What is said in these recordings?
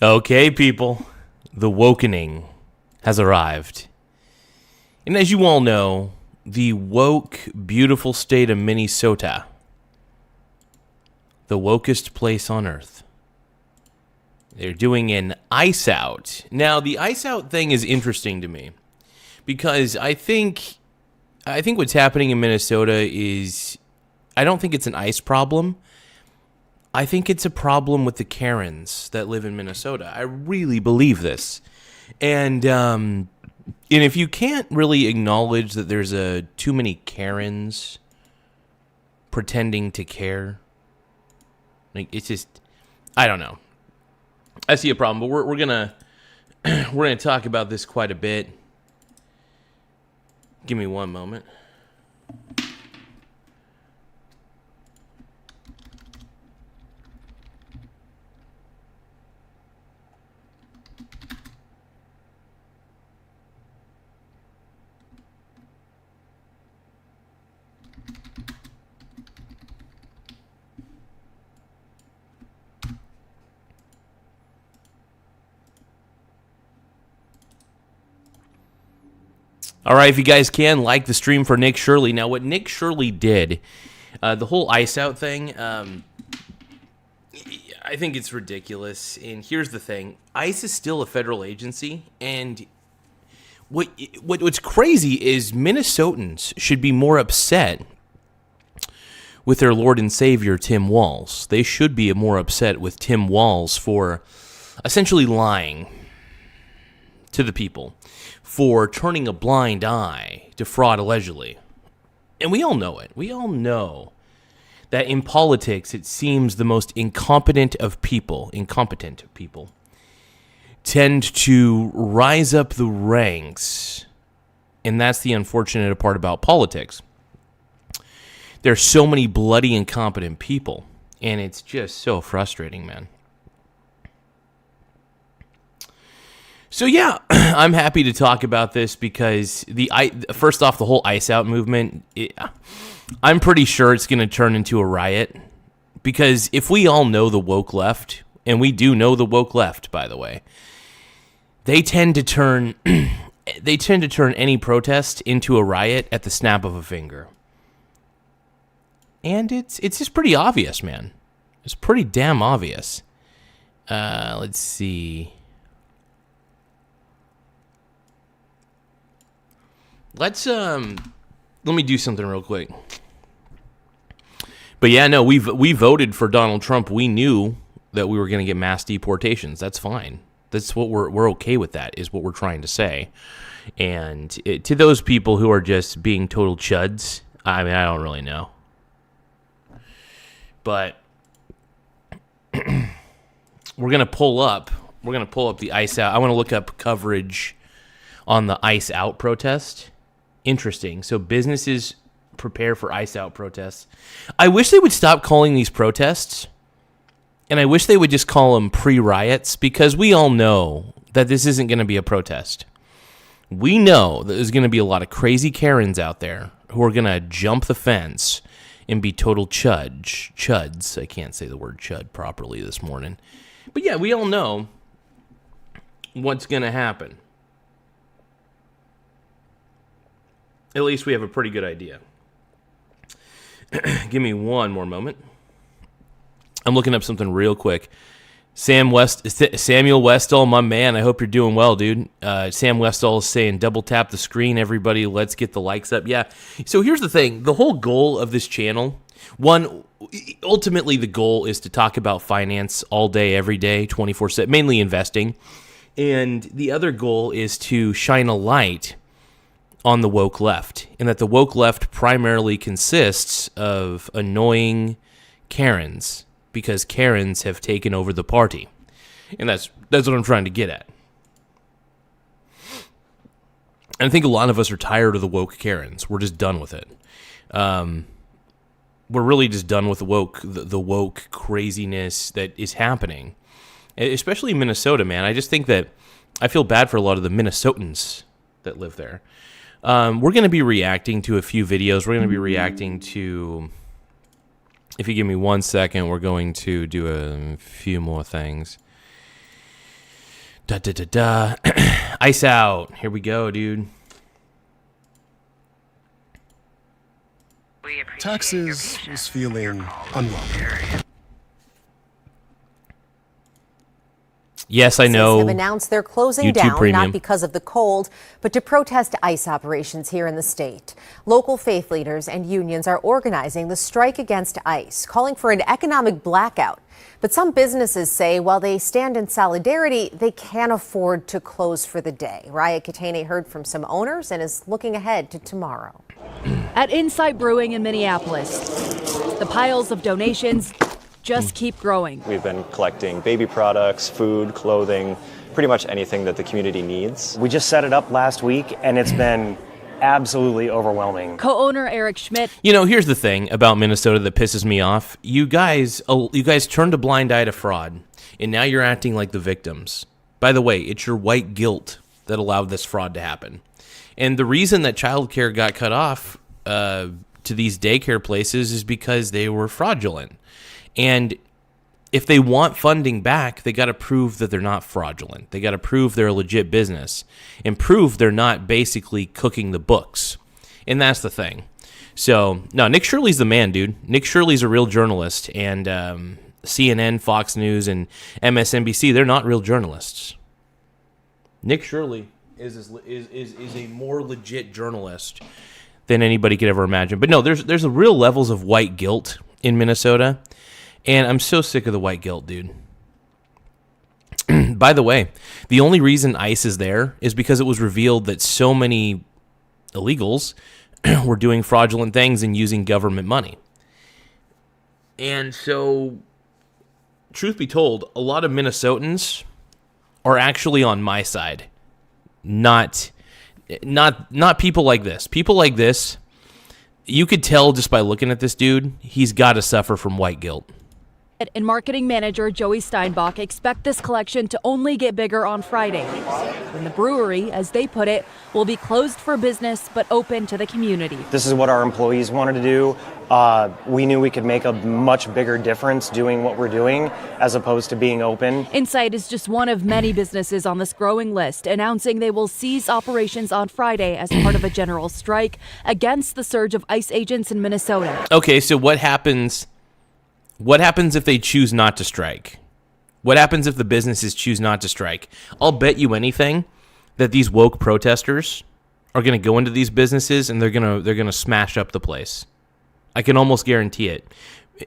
Okay, people, the wokening has arrived. And as you all know, the woke, beautiful state of Minnesota, the wokest place on earth, they're doing an ice out. Now, the ice out thing is interesting to me because I think what's happening in Minnesota is, I don't think it's an ice problem. I think it's a problem with the Karens that live in Minnesota. I really believe this. And if you can't really acknowledge that there's too many Karens pretending to care, like, it's just, I don't know. I see a problem, but we're gonna talk about this quite a bit. Give me one moment. All right, if you guys can, like the stream for Nick Shirley. Now, what Nick Shirley did, the whole ice out thing, I think it's ridiculous. And here's the thing. ICE is still a federal agency. And what's crazy is Minnesotans should be more upset with their Lord and Savior, Tim Walz. They should be more upset with Tim Walz for essentially lying to the people, for turning a blind eye to fraud allegedly. And we all know it. We all know that in politics, it seems the most incompetent people tend to rise up the ranks. And that's the unfortunate part about politics. There's so many bloody incompetent people, and it's just so frustrating, man. So yeah, I'm happy to talk about this because first off, the whole ice out movement, I'm pretty sure it's going to turn into a riot. Because if we all know the woke left, and we do know the woke left, by the way, they tend to turn any protest into a riot at the snap of a finger. And it's just pretty obvious, man. It's pretty damn obvious. Let's see. Let me do something real quick. But yeah, no, we voted for Donald Trump. We knew that we were going to get mass deportations. That's fine. That's what we're okay with. That is what we're trying to say. And to those people who are just being total chuds, I mean, I don't really know. But we're gonna pull up the ice out. I want to look up coverage on the ice out protest. Interesting. So businesses prepare for ice out protests. I wish they would stop calling these protests, and I wish they would just call them pre-riots, because we all know that this isn't going to be a protest. We know that there's going to be a lot of crazy Karens out there who are going to jump the fence and be total chuds. I can't say the word chud properly this morning. But yeah, we all know what's going to happen. At least we have a pretty good idea. Give me one more moment. I'm looking up something real quick. Samuel Westall, my man, I hope you're doing well, dude. Sam Westall is saying, double tap the screen, everybody. Let's get the likes up. Yeah. So here's the thing. The whole goal of this channel, ultimately the goal is to talk about finance all day, every day, 24/7, mainly investing. And the other goal is to shine a light on the woke left, and that the woke left primarily consists of annoying Karens, because Karens have taken over the party. And that's what I'm trying to get at. And I think a lot of us are tired of the woke Karens. We're just done with it. We're really just done with the woke craziness that is happening, especially in Minnesota, man. I just think that I feel bad for a lot of the Minnesotans that live there. We're going to be reacting to a few videos. We're going to be reacting to, if you give me 1 second, we're going to do a few more things. Da da da da. Ice out. Here we go, dude. Texas is feeling unwelcome. Yes, I know. Have announced they're closing YouTube down, Premium. not because of the cold, but to protest ICE operations here in the state. Local faith leaders and unions are organizing the strike against ICE, calling for an economic blackout. But some businesses say while they stand in solidarity, they can't afford to close for the day. Raya Katane heard from some owners and is looking ahead to tomorrow. At Insight Brewing in Minneapolis, the piles of donations just keep growing. We've been collecting baby products, food, clothing, pretty much anything that the community needs. We just set it up last week, and it's been absolutely overwhelming. Co-owner Eric Schmidt. You know, here's the thing about Minnesota that pisses me off. You guys turned a blind eye to fraud, and now you're acting like the victims. By the way, it's your white guilt that allowed this fraud to happen. And the reason that childcare got cut off to these daycare places is because they were fraudulent. And if they want funding back, they got to prove that they're not fraudulent. They got to prove they're a legit business and prove they're not basically cooking the books. And that's the thing. So, no, Nick Shirley's the man, dude. Nick Shirley's a real journalist. And CNN, Fox News, and MSNBC, they're not real journalists. Nick Shirley is a more legit journalist than anybody could ever imagine. But no, there's a real levels of white guilt in Minnesota. And I'm so sick of the white guilt, dude. By the way, the only reason ICE is there is because it was revealed that so many illegals were doing fraudulent things and using government money. And so, truth be told, a lot of Minnesotans are actually on my side. Not people like this. People like this, you could tell just by looking at this dude, he's got to suffer from white guilt. And marketing manager Joey Steinbach expect this collection to only get bigger on Friday, when the brewery, as they put it, will be closed for business but open to the community. This is what our employees wanted to do. We knew we could make a much bigger difference doing what we're doing as opposed to being open. Insight is just one of many businesses on this growing list, announcing they will cease operations on Friday as part of a general strike against the surge of ICE agents in Minnesota. Okay, so what happens if they choose not to strike? What happens if the businesses choose not to strike? I'll bet you anything that these woke protesters are going to go into these businesses and they're going to smash up the place. I can almost guarantee it.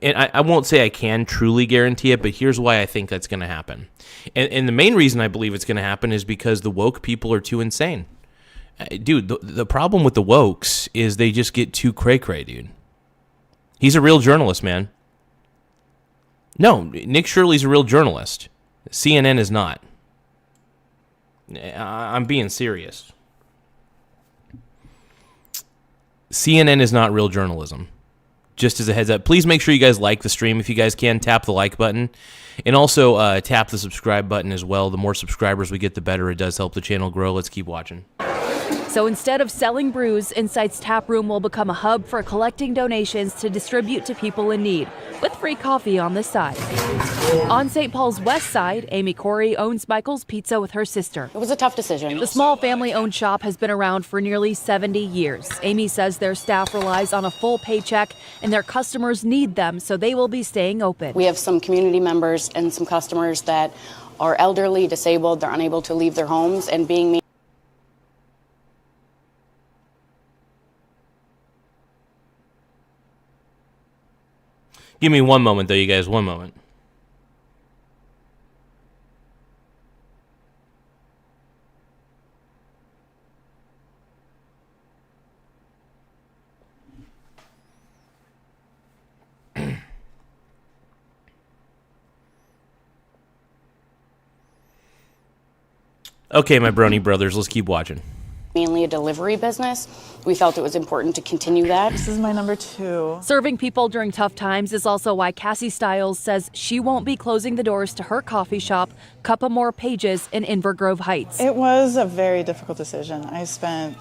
And I won't say I can truly guarantee it, but here's why I think that's going to happen. And the main reason I believe it's going to happen is because the woke people are too insane. Dude, the problem with the wokes is they just get too cray-cray, dude. He's a real journalist, man. No, Nick Shirley's a real journalist. CNN is not. I'm being serious. CNN is not real journalism. Just as a heads up, please make sure you guys like the stream. If you guys can, tap the like button. And also tap the subscribe button as well. The more subscribers we get, the better. It does help the channel grow. Let's keep watching. So instead of selling brews, Insight's tap room will become a hub for collecting donations to distribute to people in need, with free coffee on the side. On St. Paul's west side, Amy Corey owns Michael's Pizza with her sister. It was a tough decision. The small family-owned shop has been around for nearly 70 years. Amy says their staff relies on a full paycheck and their customers need them, so they will be staying open. We have some community members and some customers that are elderly, disabled, they're unable to leave their homes, and being Give me one moment, though, you guys. One moment. Okay, my brony brothers, let's keep watching. mainly a delivery business. We felt it was important to continue that. This is my number 2. Serving people during tough times is also why Cassie Stiles says she won't be closing the doors to her coffee shop, Cup of More Pages in Inver Grove Heights. It was a very difficult decision. I spent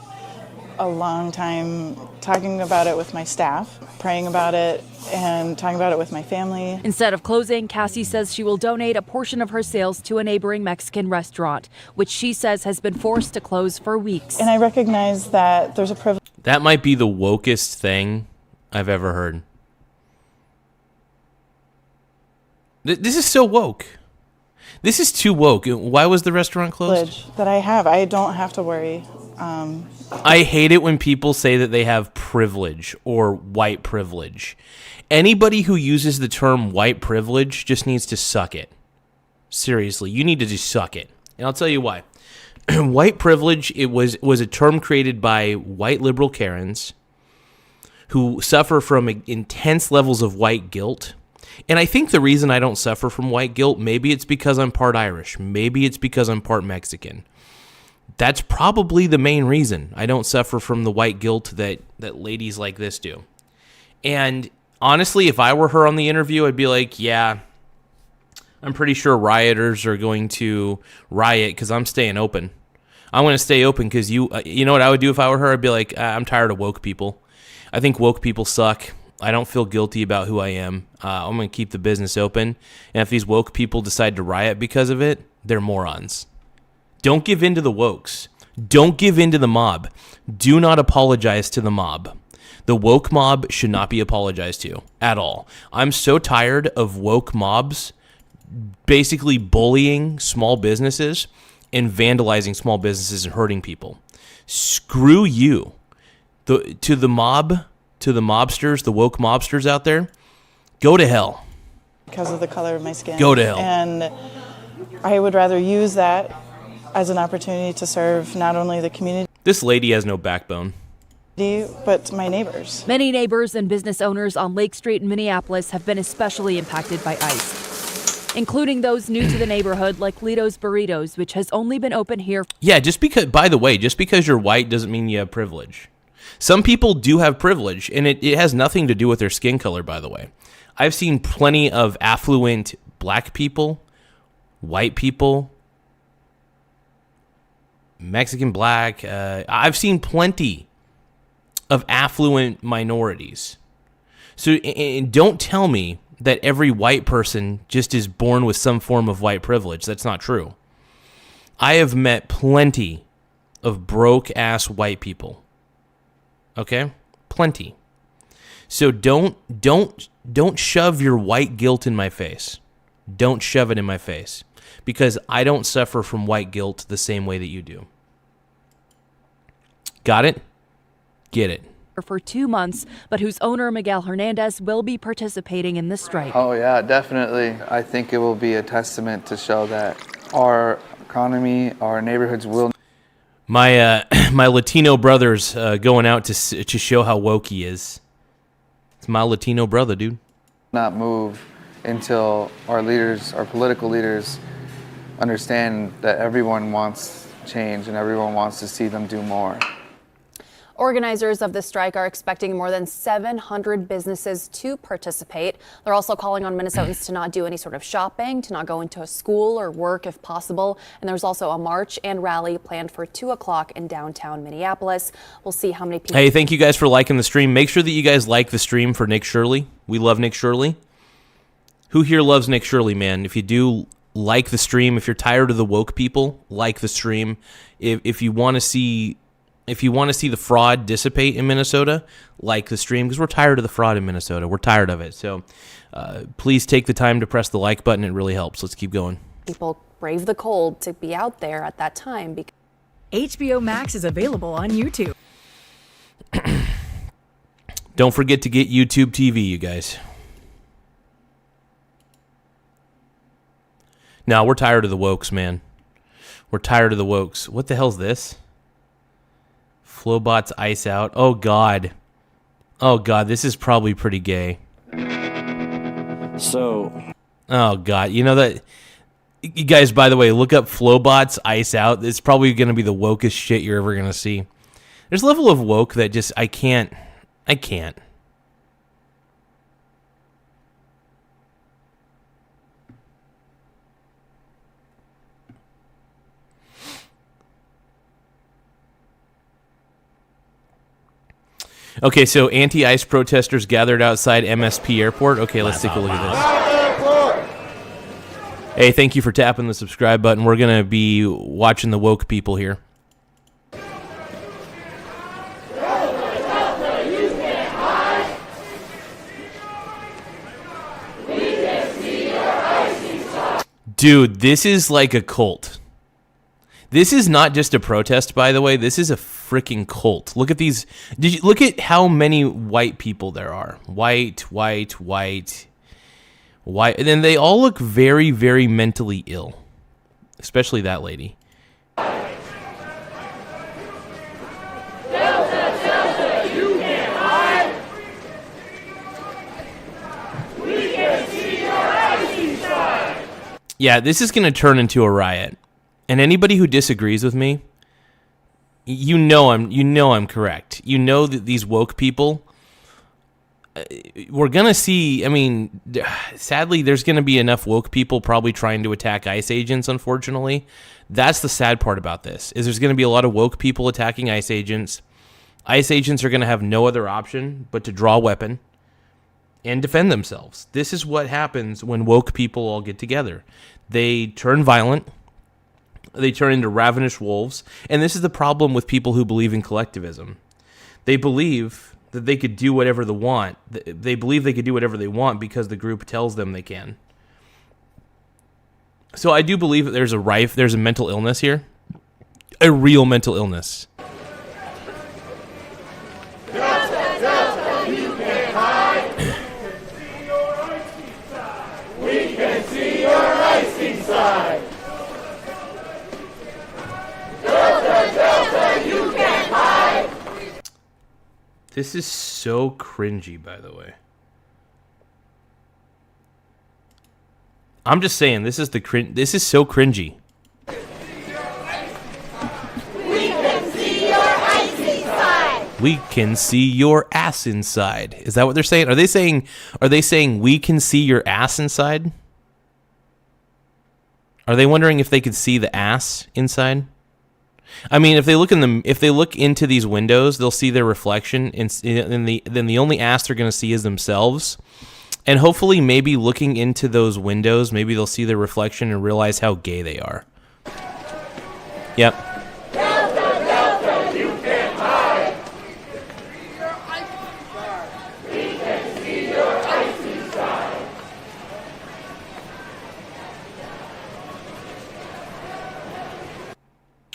a long time talking about it with my staff, praying about it, and talking about it with my family. Instead of closing, Cassie says she will donate a portion of her sales to a neighboring Mexican restaurant, which she says has been forced to close for weeks. And I recognize that there's a privilege. That might be the wokest thing I've ever heard. This is so woke. This is too woke. Why was the restaurant closed? That I have. I don't have to worry. I hate it when people say that they have privilege or white privilege. Anybody who uses the term white privilege just needs to suck it. Seriously, you need to just suck it. And I'll tell you why. White privilege, it was a term created by white liberal Karens who suffer from intense levels of white guilt. And I think the reason I don't suffer from white guilt, maybe it's because I'm part Irish. Maybe it's because I'm part Mexican. That's probably the main reason I don't suffer from the white guilt that ladies like this do. And honestly, if I were her on the interview, I'd be like, yeah, I'm pretty sure rioters are going to riot because I'm staying open. I'm going to stay open because you know what I would do if I were her? I'd be like, I'm tired of woke people. I think woke people suck. I don't feel guilty about who I am. I'm going to keep the business open. And if these woke people decide to riot because of it, they're morons. Don't give in to the wokes. Don't give in to the mob. Do not apologize to the mob. The woke mob should not be apologized to at all. I'm so tired of woke mobs basically bullying small businesses and vandalizing small businesses and hurting people. Screw you. To the mob, to the mobsters, the woke mobsters out there, go to hell. Because of the color of my skin. Go to hell. And I would rather use that as an opportunity to serve not only the community. This lady has no backbone. But my neighbors. Many neighbors and business owners on Lake Street in Minneapolis have been especially impacted by ICE, including those new to the neighborhood like Lito's Burritos, which has only been open here. Yeah, by the way, just because you're white doesn't mean you have privilege. Some people do have privilege, and it has nothing to do with their skin color, by the way. I've seen plenty of affluent black people, white people, Mexican black. I've seen plenty of affluent minorities. So and don't tell me that every white person just is born with some form of white privilege. That's not true. I have met plenty of broke-ass white people. Okay? Plenty. So don't shove your white guilt in my face. Don't shove it in my face. Because I don't suffer from white guilt the same way that you do. Got it? Get it. For 2 months, but whose owner, Miguel Hernandez, will be participating in the strike. Oh yeah, definitely. I think it will be a testament to show that our economy, our neighborhoods will. My Latino brother's going out to show how woke he is. It's my Latino brother, dude. Not move until our leaders, our political leaders, understand that everyone wants change and everyone wants to see them do more. Organizers of the strike are expecting more than 700 businesses to participate. They're also calling on Minnesotans to not do any sort of shopping, to not go into a school or work if possible. And there's also a march and rally planned for 2 o'clock in downtown Minneapolis. We'll see how many people. Hey, thank you guys for liking the stream. Make sure that you guys like the stream for Nick Shirley. We love Nick Shirley. Who here loves Nick Shirley, man? If you do, like the stream. If you're tired of the woke people, like the stream. If you want to see the fraud dissipate in Minnesota, like the stream, because we're tired of the fraud in Minnesota. We're tired of it. So please take the time to press the like button. It really helps. Let's keep going. People brave the cold to be out there at that time. HBO Max is available on YouTube. Don't forget to get YouTube TV, you guys. No, we're tired of the wokes, man. We're tired of the wokes. What the hell's this? Flowbot's Ice Out. Oh, God. Oh, God. This is probably pretty gay. So. Oh, God. You know that. You guys, by the way, look up Flowbot's Ice Out. It's probably going to be the wokest shit you're ever going to see. There's a level of woke that just, I can't. Okay, so anti-ICE protesters gathered outside MSP Airport. Okay, let's take a look at this. Hey, thank you for tapping the subscribe button. We're going to be watching the woke people here. Dude, this is like a cult. This is not just a protest, by the way. This is a freaking cult. Look at these. Look at how many white people there are. White. And then they all look very, very mentally ill. Especially that lady. Yeah, this is going to turn into a riot. And anybody who disagrees with me, you know I'm correct. You know that these woke people, we're going to see, I mean, sadly, there's going to be enough woke people probably trying to attack ICE agents, unfortunately. That's the sad part about this, is there's going to be a lot of woke people attacking ICE agents. ICE agents are going to have no other option but to draw a weapon and defend themselves. This is what happens when woke people all get together. They turn violent. They turn into ravenous wolves. And this is the problem with people who believe in collectivism. They believe that they could do whatever they want. They believe they could do whatever they want because the group tells them they can. So I do believe that there's a mental illness here. A real mental illness. This is so cringy, by the way. I'm just saying, this is so cringy. We can see your ass inside. We can see your ass inside. Is that what they're saying? Are they saying we can see your ass inside? Are they wondering if they could see the ass inside? I mean, if they look into these windows, they'll see their reflection, and then the only ass they're going to see is themselves. And hopefully, maybe looking into those windows, maybe they'll see their reflection and realize how gay they are. Yep. Delta, Delta, you can't hide. We can see your icy side.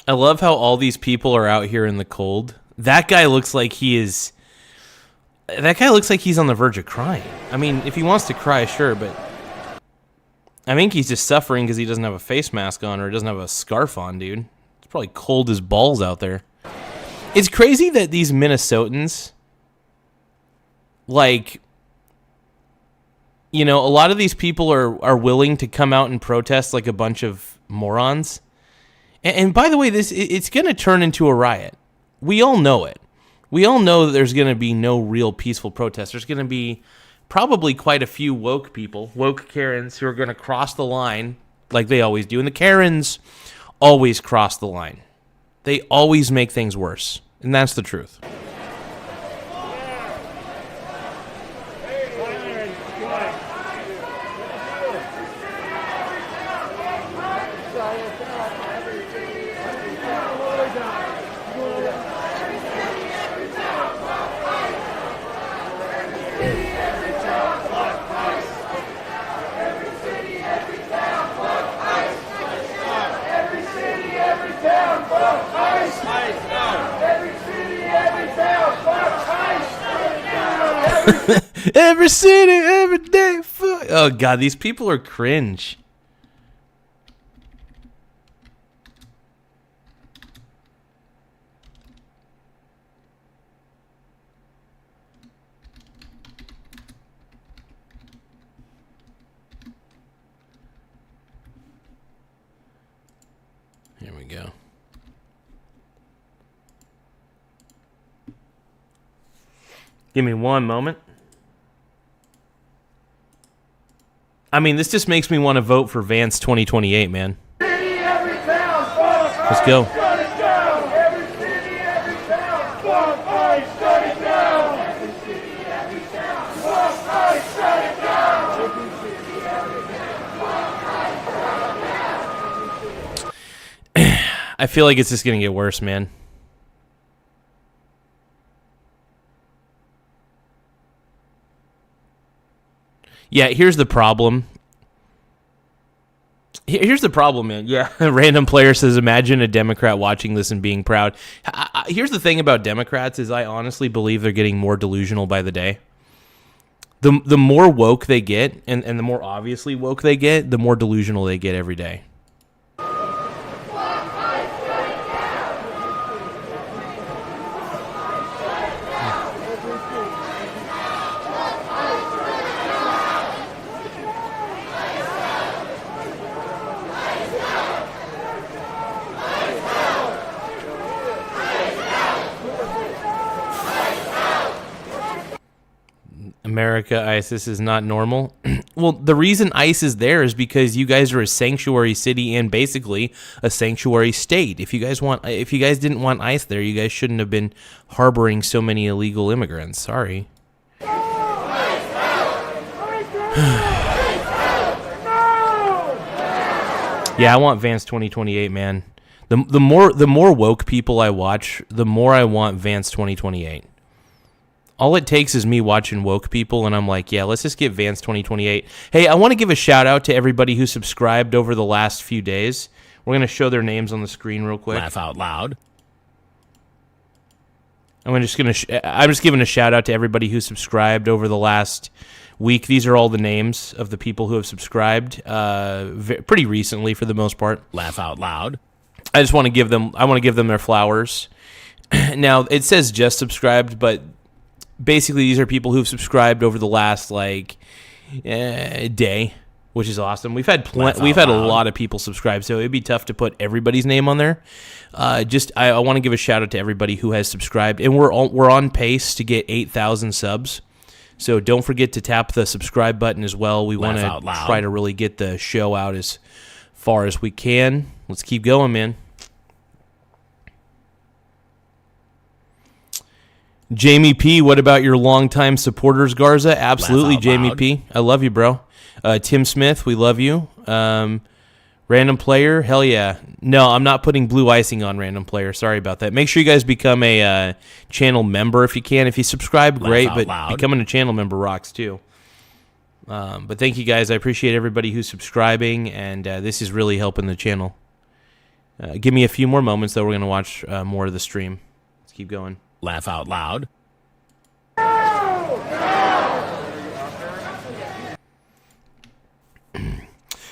I love how all these people are out here in the cold. That guy looks like he's on the verge of crying. I mean, if he wants to cry, sure, but I think he's just suffering because he doesn't have a face mask on or doesn't have a scarf on, dude. It's probably cold as balls out there. It's crazy that these Minnesotans, like, you know, a lot of these people are willing to come out and protest like a bunch of morons. And by the way, it's going to turn into a riot. We all know it. We all know that there's going to be no real peaceful protest. There's going to be probably quite a few woke people, woke Karens, who are going to cross the line like they always do. And the Karens always cross the line. They always make things worse. And that's the truth. Every city, every day. Oh, God, these people are cringe. Here we go. Give me one moment. I mean, this just makes me want to vote for Vance 2028, man. Let's go. I feel like it's just going to get worse, man. Yeah, here's the problem. Here's the problem, man. Yeah, random player says, imagine a Democrat watching this and being proud. Here's the thing about Democrats is I honestly believe they're getting more delusional by the day. The more woke they get, and the more obviously woke they get, the more delusional they get every day. America, ISIS is not normal. Well, the reason ICE is there is because you guys are a sanctuary city and basically a sanctuary state. If you guys didn't want ICE there, you guys shouldn't have been harboring so many illegal immigrants. Sorry. Yeah, I want Vance 2028, man. The more woke people I watch, the more I want Vance 2028. All it takes is me watching woke people, and I'm like, yeah, let's just get Vance 2028. Hey, I want to give a shout-out to everybody who subscribed over the last few days. We're going to show their names on the screen real quick. Laugh out loud. I'm just giving a shout-out to everybody who subscribed over the last week. These are all the names of the people who have subscribed pretty recently for the most part. Laugh out loud. I want to give them their flowers. Now, it says just subscribed, but basically, these are people who've subscribed over the last day, which is awesome. We've had a lot of people subscribe, so it'd be tough to put everybody's name on there. I want to give a shout out to everybody who has subscribed, and we're on pace to get 8,000 subs. So don't forget to tap the subscribe button as well. We want to try to really get the show out as far as we can. Let's keep going, man. Jamie P, what about your longtime supporters, Garza? Absolutely, Jamie P. I love you, bro. Tim Smith, we love you. Random player, hell yeah. No, I'm not putting blue icing on random player. Sorry about that. Make sure you guys become a channel member if you can. If you subscribe, great, but becoming a channel member rocks too. But thank you guys. I appreciate everybody who's subscribing, and this is really helping the channel. Give me a few more moments, though. We're going to watch more of the stream. Let's keep going. Laugh out loud.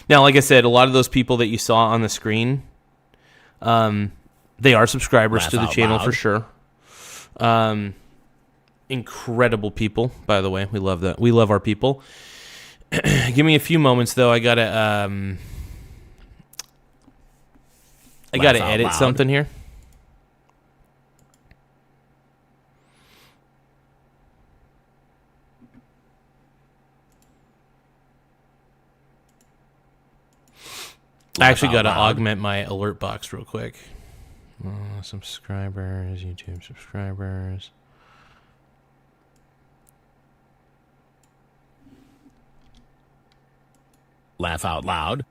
Now, like I said, a lot of those people that you saw on the screen, they are subscribers to the channel for sure. Incredible people, by the way. We love that. We love our people. Give me a few moments, though. I gotta edit something here. I actually got to augment my alert box real quick. Subscribers, YouTube subscribers. Laugh out loud.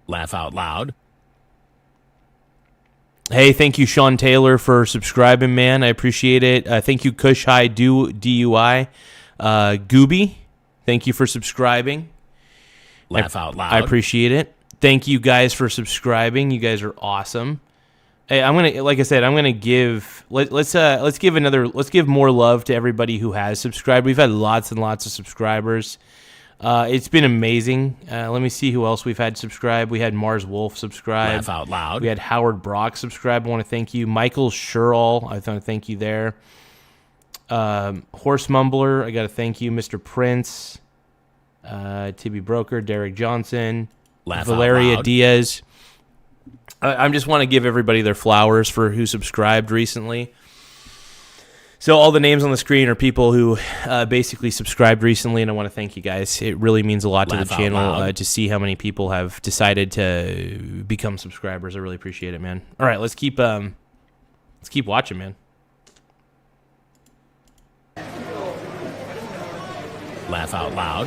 Laugh out loud. Hey, thank you, Sean Taylor, for subscribing, man. I appreciate it. Thank you, Kush High DUI. Gooby, thank you for subscribing. Laugh out loud. I appreciate it. Thank you guys for subscribing. You guys are awesome. Hey, let's give more love to everybody who has subscribed. We've had lots and lots of subscribers. It's been amazing. Let me see who else we've had subscribe. We had Mars Wolf subscribe. Laugh out loud. We had Howard Brock subscribe. I want to thank you. Michael Shirley, I want to thank you there. Horse Mumbler, I got to thank you. Mr. Prince, Tibby Broker, Derek Johnson, Valeria Diaz. I just want to give everybody their flowers for who subscribed recently. So all the names on the screen are people who basically subscribed recently, and I want to thank you guys. It really means a lot to the channel to see how many people have decided to become subscribers. I really appreciate it, man. All right, let's keep watching, man. Laugh out loud.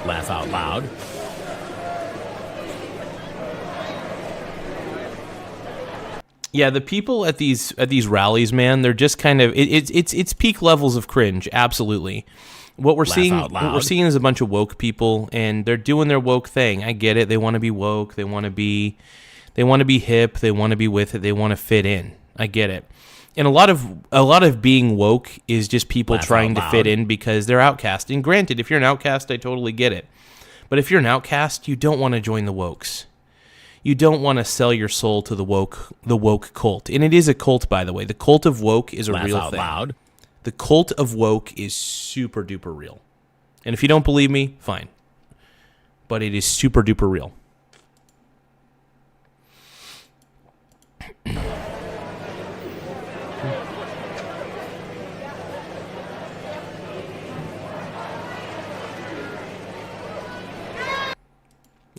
Laugh out loud. Yeah, the people at these rallies, man, they're just kind of it's peak levels of cringe. Absolutely, what we're seeing is a bunch of woke people, and they're doing their woke thing. I get it; they want to be woke, they want to be hip, they want to be with it, they want to fit in. I get it, and a lot of being woke is just people trying to fit in because they're outcast. And granted, if you're an outcast, I totally get it. But if you're an outcast, you don't want to join the wokes. You don't want to sell your soul to the woke cult. And it is a cult, by the way. The cult of woke is a real thing. Loud. The cult of woke is super duper real. And if you don't believe me, fine. But it is super duper real.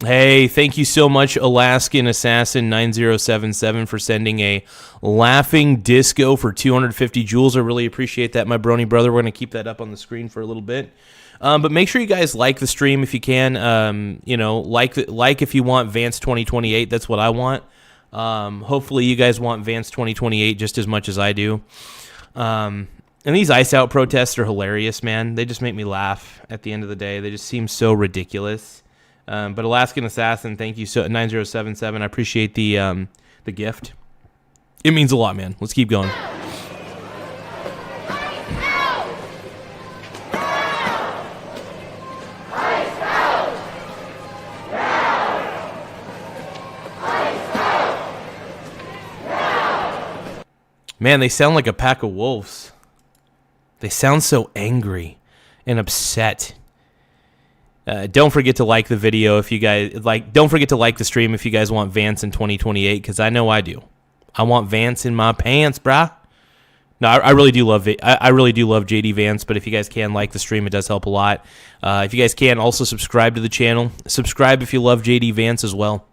Hey, thank you so much, Alaskan Assassin 9077, for sending a laughing disco for 250 joules. I really appreciate that, my brony brother. We're going to keep that up on the screen for a little bit. But make sure you guys like the stream if you can. Like if you want Vance 2028. That's what I want. Hopefully you guys want Vance 2028 just as much as I do. And these Ice Out protests are hilarious, man. They just make me laugh at the end of the day. They just seem so ridiculous. But Alaskan Assassin, thank you so 9077. I appreciate the gift. It means a lot, man. Let's keep going. Man, they sound like a pack of wolves. They sound so angry and upset. Don't forget to like the video if you guys like. Don't forget to like the stream if you guys want Vance in 2028, because I know I do. I want Vance in my pants, brah. No, I really do love it. I really do love JD Vance, but if you guys can like the stream, it does help a lot. If you guys can, also subscribe to the channel. Subscribe if you love JD Vance as well.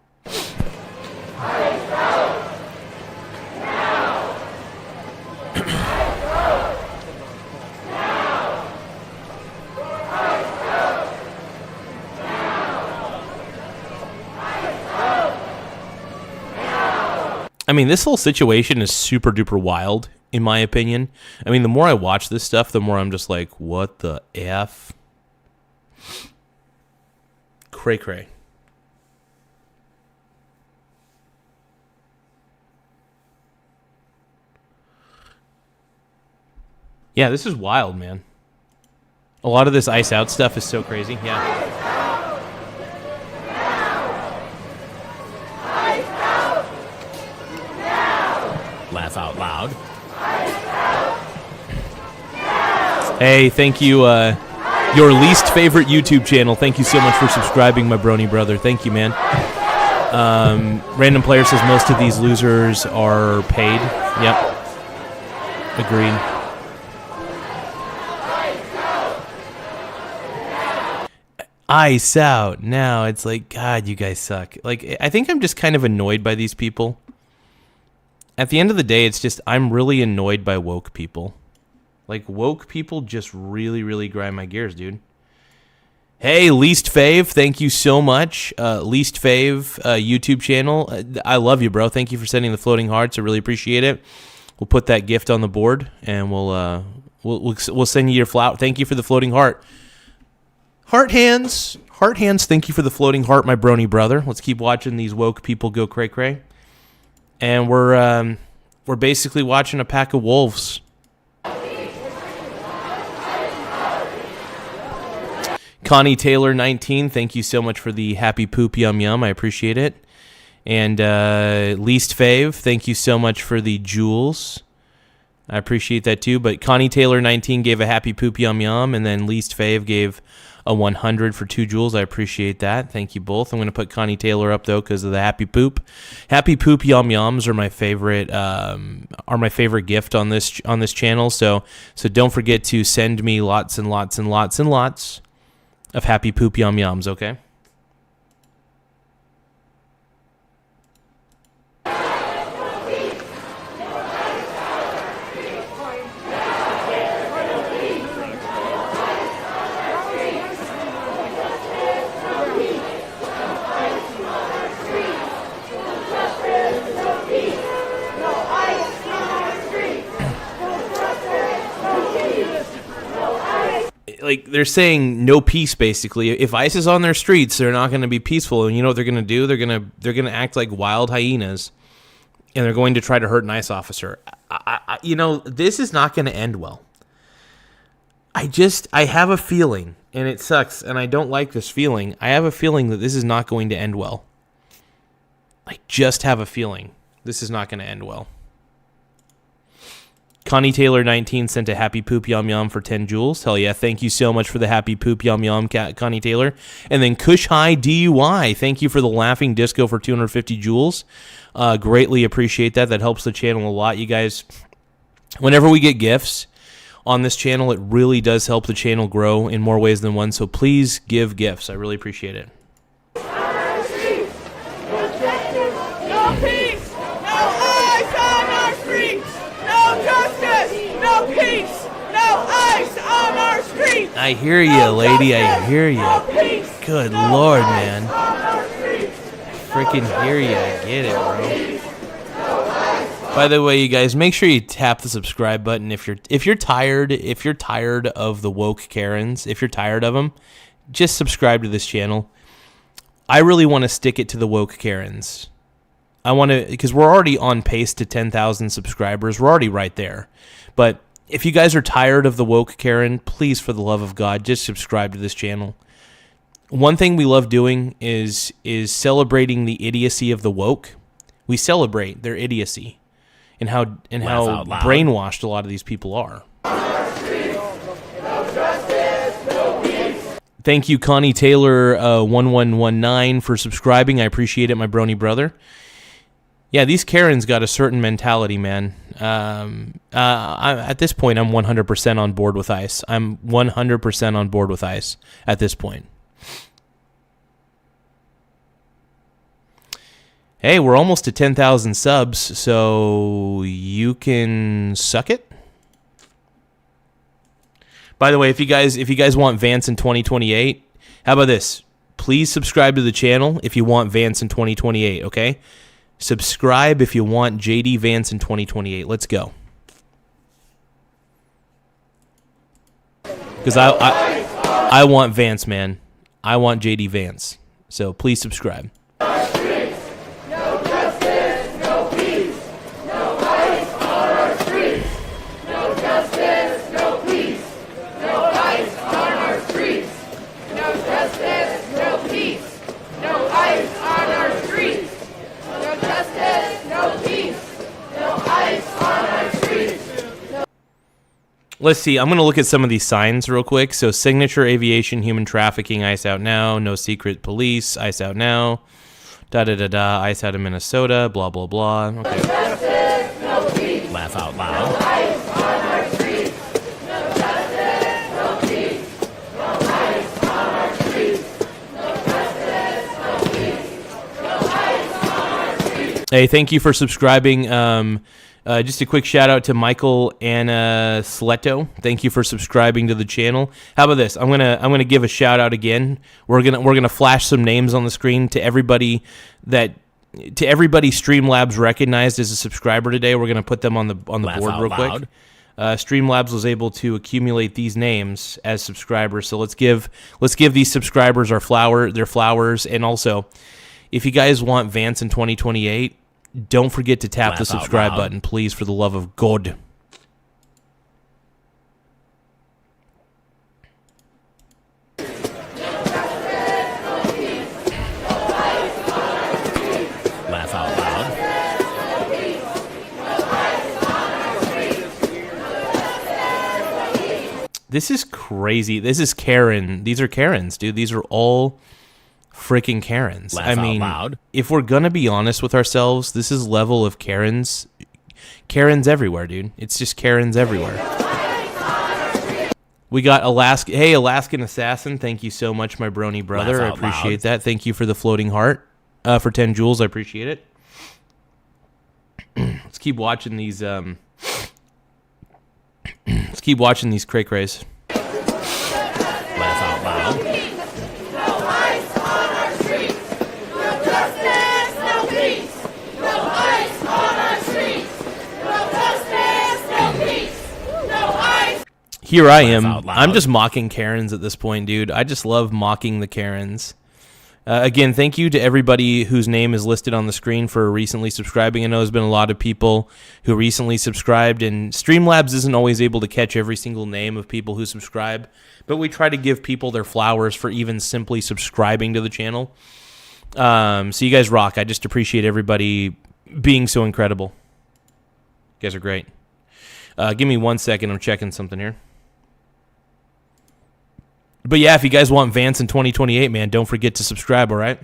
I mean, this whole situation is super duper wild, in my opinion. I mean, the more I watch this stuff, the more I'm just like, what the F? Cray cray. Yeah, this is wild, man. A lot of this Ice Out stuff is so crazy. Yeah. Laugh out loud. Hey, thank you, your least favorite YouTube channel. Thank you so much for subscribing, my brony brother. Thank you, man. Random Player says most of these losers are paid. Yep. Agreed. Ice Out. Now it's like, God, you guys suck. Like, I think I'm just kind of annoyed by these people. At the end of the day, it's just I'm really annoyed by woke people. Like, woke people just really, really grind my gears, dude. Hey, Least Fave, thank you so much. Least Fave YouTube channel. I love you, bro. Thank you for sending the floating hearts. I really appreciate it. We'll put that gift on the board, and we'll send you your flower. Thank you for the floating heart. Heart hands. Heart hands, thank you for the floating heart, my brony brother. Let's keep watching these woke people go cray-cray. And we're basically watching a pack of wolves. Connie Taylor 19, thank you so much for the happy poop yum yum. I appreciate it. And Least Fave, thank you so much for the jewels. I appreciate that too. But Connie Taylor 19 gave a happy poop yum yum, and then Least Fave gave a 100 for 2 joules. I appreciate that. Thank you both. I'm going to put Connie Taylor up though because of the happy poop. Happy poop yum yums are my favorite gift on this channel. So don't forget to send me lots and lots and lots and lots of happy poop yum yums. Okay. like they're saying no peace basically. If ICE is on their streets, they're not going to be peaceful. And you know what they're going to do? They're going to act like wild hyenas, and they're going to try to hurt an ICE officer. This is not going to end well. I have a feeling, and it sucks, and I don't like this feeling. I have a feeling that this is not going to end well. I just have a feeling this is not going to end well. Connie Taylor 19 sent a happy poop yum yum for 10 joules. Hell yeah, thank you so much for the happy poop yum yum, Connie Taylor. And then Kush High DUI, thank you for the laughing disco for 250 joules. Greatly appreciate that. That helps the channel a lot. You guys, whenever we get gifts on this channel, it really does help the channel grow in more ways than one. So please give gifts. I really appreciate it. I hear you, lady. I hear you. Good Lord, man. Freaking hear you. I get it, bro. By the way, you guys, make sure you tap the subscribe button if you're tired of the woke Karens. If you're tired of them, just subscribe to this channel. I really want to stick it to the woke Karens. I want to, because we're already on pace to 10,000 subscribers. We're already right there. But if you guys are tired of the woke Karen, please, for the love of God, just subscribe to this channel. One thing we love doing is celebrating the idiocy of the woke. We celebrate their idiocy and how brainwashed a lot of these people are. Thank you, Connie Taylor 1119 for subscribing. I appreciate it, my brony brother. Yeah, these Karens got a certain mentality, man. At this point, I'm 100% on board with ICE. I'm 100% on board with ICE at this point. Hey, we're almost to 10,000 subs, so you can suck it. By the way, if you guys want Vance in 2028, how about this? Please subscribe to the channel if you want Vance in 2028, okay? Subscribe if you want JD Vance in 2028. Let's go. Because I want Vance, man. I want JD Vance. So please subscribe. Let's see. I'm going to look at some of these signs real quick. So, signature aviation, human trafficking, ICE out now. No secret police, ICE out now. Da-da-da-da, ICE out of Minnesota, blah, blah, blah. Okay. Justice, no peace. Laugh out loud. No ICE on our streets. No justice, no peace. No ICE on our streets. No justice, no peace. No ICE on our streets. Hey, thank you for subscribing. Just a quick shout out to Michael Anna Sleto. Thank you for subscribing to the channel. How about this? I'm gonna give a shout out again. We're gonna flash some names on the screen to everybody Streamlabs recognized as a subscriber today. We're gonna put them on the board real quick. Streamlabs was able to accumulate these names as subscribers. So let's give these subscribers their flowers. And also, if you guys want Vance in 2028. Don't forget to tap the subscribe button, please, for the love of God. Laugh out loud. This is crazy. This is Karen. These are Karens, dude. These are all freaking Karens. Laugh out loud. If we're gonna be honest with ourselves, this is level of Karens. Karens everywhere, dude. It's just Karens everywhere. We got Alaska. Hey, Alaskan Assassin. Thank you so much, my brony brother. I appreciate that. Thank you for the floating heart for 10 joules. I appreciate it. Let's keep watching these. Let's keep watching these cray crays. Laugh out loud. Here I am. out loud. I'm just mocking Karens at this point, dude. I just love mocking the Karens. Again, thank you to everybody whose name is listed on the screen for recently subscribing. I know there's been a lot of people who recently subscribed, and Streamlabs isn't always able to catch every single name of people who subscribe, but we try to give people their flowers for even simply subscribing to the channel. So you guys rock. I just appreciate everybody being so incredible. You guys are great. Give me 1 second. I'm checking something here. But yeah, if you guys want Vance in 2028, man, don't forget to subscribe, all right?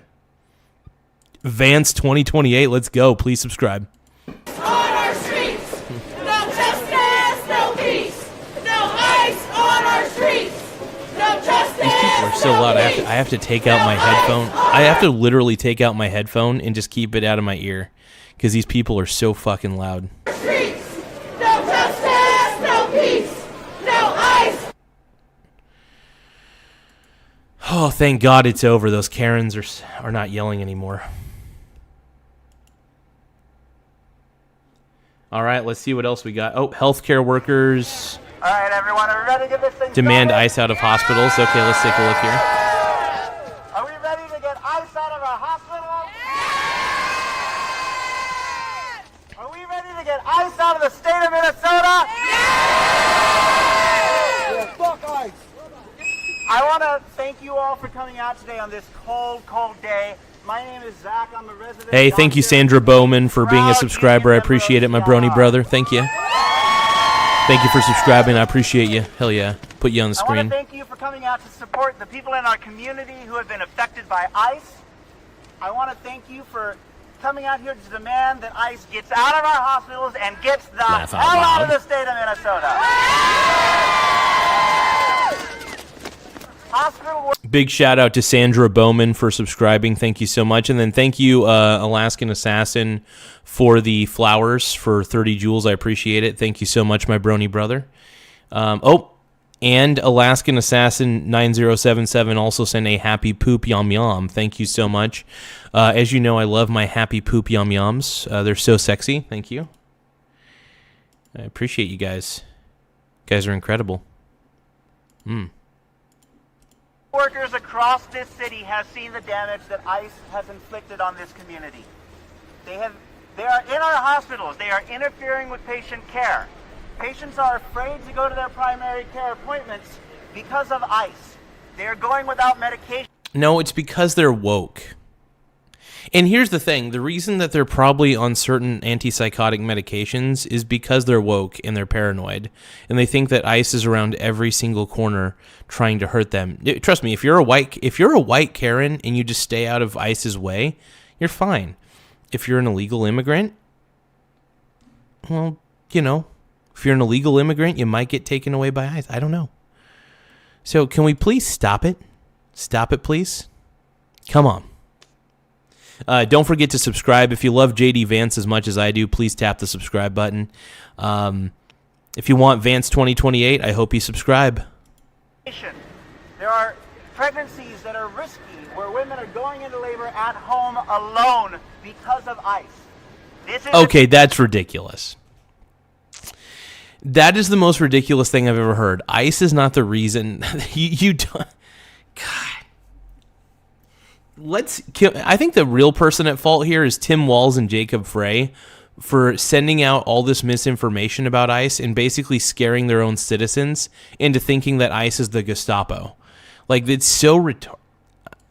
Vance 2028, let's go. Please subscribe. On our streets, no justice, no peace. No ICE on our streets, no justice. These people are so loud. I have to take out my headphone. I have to literally take out my headphone and just keep it out of my ear because these people are so fucking loud. Streets, no justice, no peace. No ICE. Oh, thank God it's over. Those Karens are not yelling anymore. All right, let's see what else we got. Oh, healthcare workers. All right, everyone, are we ready to get this thing Demand started? ICE out of hospitals. Okay, let's take a look here. Are we ready to get ICE out of our hospitals? Are we ready to get ICE out of the state of Minnesota? Yeah, fuck ICE. I want to thank you all for coming out today on this cold, cold day. My name is Zach. I'm a resident. Hey, thank you, Sandra Bowman, for being a subscriber. I appreciate it, my brony brother. Thank you. Thank you for subscribing. I appreciate you. Hell yeah. Put you on the I want screen. to thank you for coming out to support the people in our community who have been affected by ICE. I want to thank you for coming out here to demand that ICE gets out of our hospitals and gets the Laugh out hell out of loud. the state of Minnesota. Hospital work. Big shout out to Sandra Bowman for subscribing. Thank you so much. And then thank you, Alaskan Assassin, for the flowers for 30 joules. I appreciate it. Thank you so much, my brony brother. And Alaskan Assassin 9077 also sent a happy poop yum yum. Thank you so much. As you know, I love my happy poop yum yums. They're so sexy. Thank you. I appreciate you guys. You guys are incredible. Workers across this city have seen the damage that ICE has inflicted on this community. They are in our hospitals. They are interfering with patient care. Patients are afraid to go to their primary care appointments because of ICE. They are going without medication. No, it's because they're woke. And here's the thing. The reason that they're probably on certain antipsychotic medications is because they're woke and they're paranoid. And they think that ICE is around every single corner trying to hurt them. Trust me, if you're a white Karen and you just stay out of ICE's way, you're fine. If you're an illegal immigrant, well, you know, if you're an illegal immigrant, you might get taken away by ICE. I don't know. So can we please stop it? Stop it, please. Come on. Don't forget to subscribe. If you love JD Vance as much as I do, please tap the subscribe button. If you want Vance 2028, I hope you subscribe. There are pregnancies that are risky where women are going into labor at home alone because of ICE. This is Okay, that's ridiculous. That is the most ridiculous thing I've ever heard. ICE is not the reason. you don't. God. I think the real person at fault here is Tim Walz and Jacob Frey for sending out all this misinformation about ICE and basically scaring their own citizens into thinking that ICE is the Gestapo. Like, it's so retard.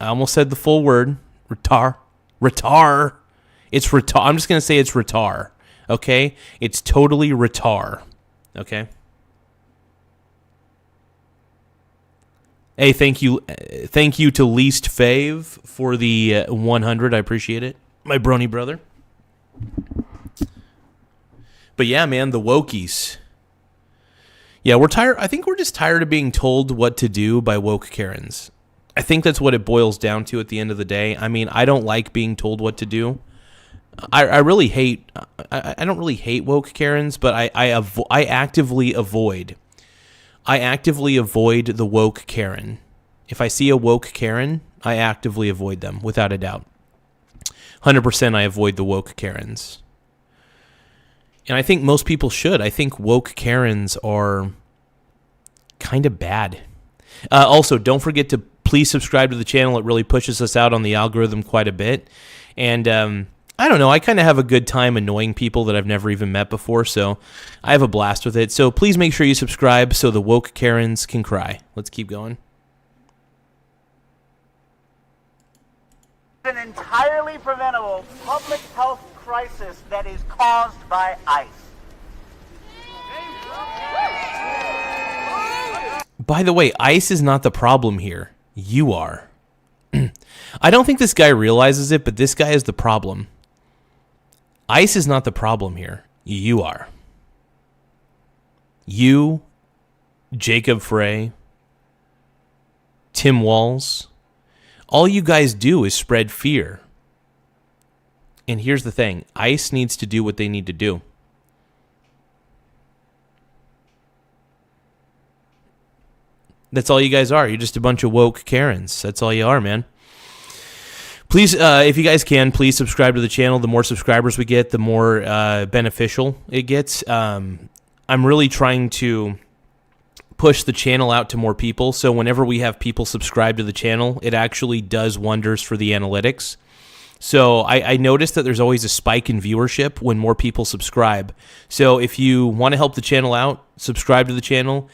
I almost said the full word. Retar. It's retar. I'm just going to say it's retar. Okay? It's totally retar. Okay? Hey, thank you to Least Fave for the 100. I appreciate it, my brony brother. But yeah, man, the wokies. Yeah, we're tired. I think we're just tired of being told what to do by woke Karens. I think that's what it boils down to at the end of the day. I mean, I don't like being told what to do. I really hate. I don't really hate woke Karens, but I actively avoid. I actively avoid the woke Karen. If I see a woke Karen, I actively avoid them, without a doubt. 100% I avoid the woke Karens. And I think most people should. I think woke Karens are kind of bad. Also, don't forget to please subscribe to the channel. It really pushes us out on the algorithm quite a bit. And I don't know, I kind of have a good time annoying people that I've never even met before, so I have a blast with it. So please make sure you subscribe so the woke Karens can cry. Let's keep going. An entirely preventable public health crisis that is caused by ICE. By the way, ICE is not the problem here. You are. I don't think this guy realizes it, but this guy is the problem. ICE is not the problem here. You are. You, Jacob Frey, Tim Walz, all you guys do is spread fear. And here's the thing. ICE needs to do what they need to do. That's all you guys are. You're just a bunch of woke Karens. That's all you are, man. Please, if you guys can, please subscribe to the channel. The more subscribers we get, the more beneficial it gets. I'm really trying to push the channel out to more people. So whenever we have people subscribe to the channel, it actually does wonders for the analytics. So I noticed that there's always a spike in viewership when more people subscribe. So if you want to help the channel out, subscribe to the channel.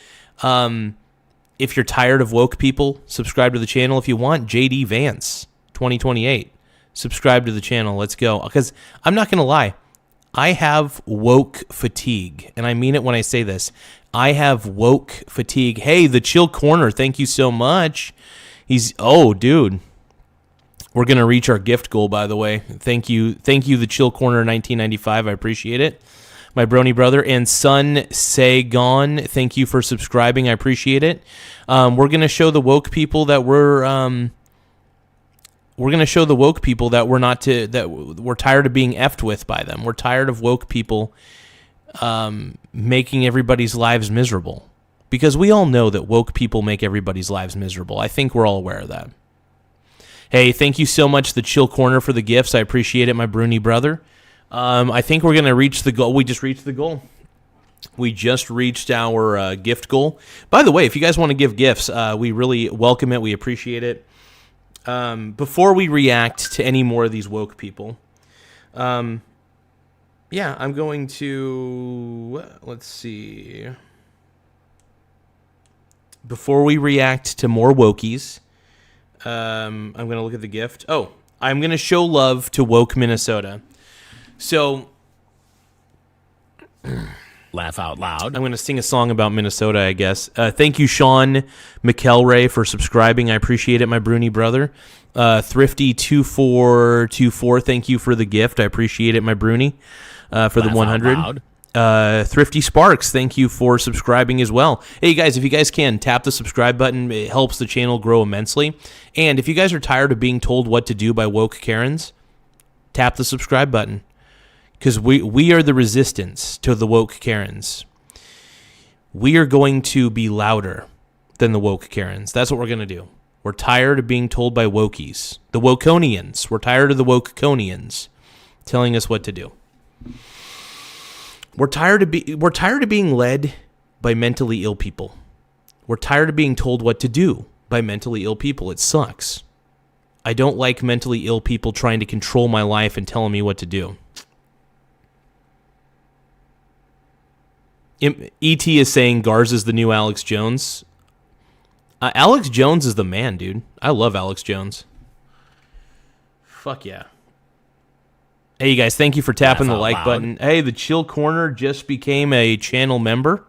If you're tired of woke people, subscribe to the channel. If you want JD Vance 2028, subscribe to the channel. Let's go. Because I'm not going to lie. I have woke fatigue. And I mean it when I say this. I have woke fatigue. Hey, the Chill Corner, thank you so much. Oh, dude. We're going to reach our gift goal, by the way. Thank you, the Chill Corner 1995. I appreciate it. My brony brother. And Sun Sagon, thank you for subscribing. I appreciate it. We're going to show the woke people that we're going to show the woke people that we're tired of being effed with by them. We're tired of woke people making everybody's lives miserable. Because we all know that woke people make everybody's lives miserable. I think we're all aware of that. Hey, thank you so much, the Chill Corner, for the gifts. I appreciate it, my Bruni brother. I think we're going to reach the goal. We just reached the goal. We just reached our gift goal. By the way, if you guys want to give gifts, we really welcome it. We appreciate it. Before we react to any more of these woke people, I'm going to, let's see. Before we react to more wokies, I'm going to look at the gift. Oh, I'm going to show love to woke Minnesota. So, laugh out loud. I'm going to sing a song about Minnesota, I guess. Thank you, Sean McElray, for subscribing. I appreciate it, my Bruni brother. Thrifty2424, thank you for the gift. I appreciate it, my Bruni, for the 100. Thrifty Sparks, thank you for subscribing as well. Hey, guys, if you guys can, tap the subscribe button. It helps the channel grow immensely. And if you guys are tired of being told what to do by woke Karens, tap the subscribe button. Because we are the resistance to the woke Karens. We are going to be louder than the woke Karens. That's what we're going to do. We're tired of being told by wokies. The Wokonians. We're tired of the Wokonians telling us what to do. We're tired of being led by mentally ill people. We're tired of being told what to do by mentally ill people. It sucks. I don't like mentally ill people trying to control my life and telling me what to do. E.T. is saying Garza's the new Alex Jones. Alex Jones is the man, dude. I love Alex Jones. Fuck yeah. Hey, you guys, thank you for tapping the like button. Hey, the Chill Corner just became a channel member.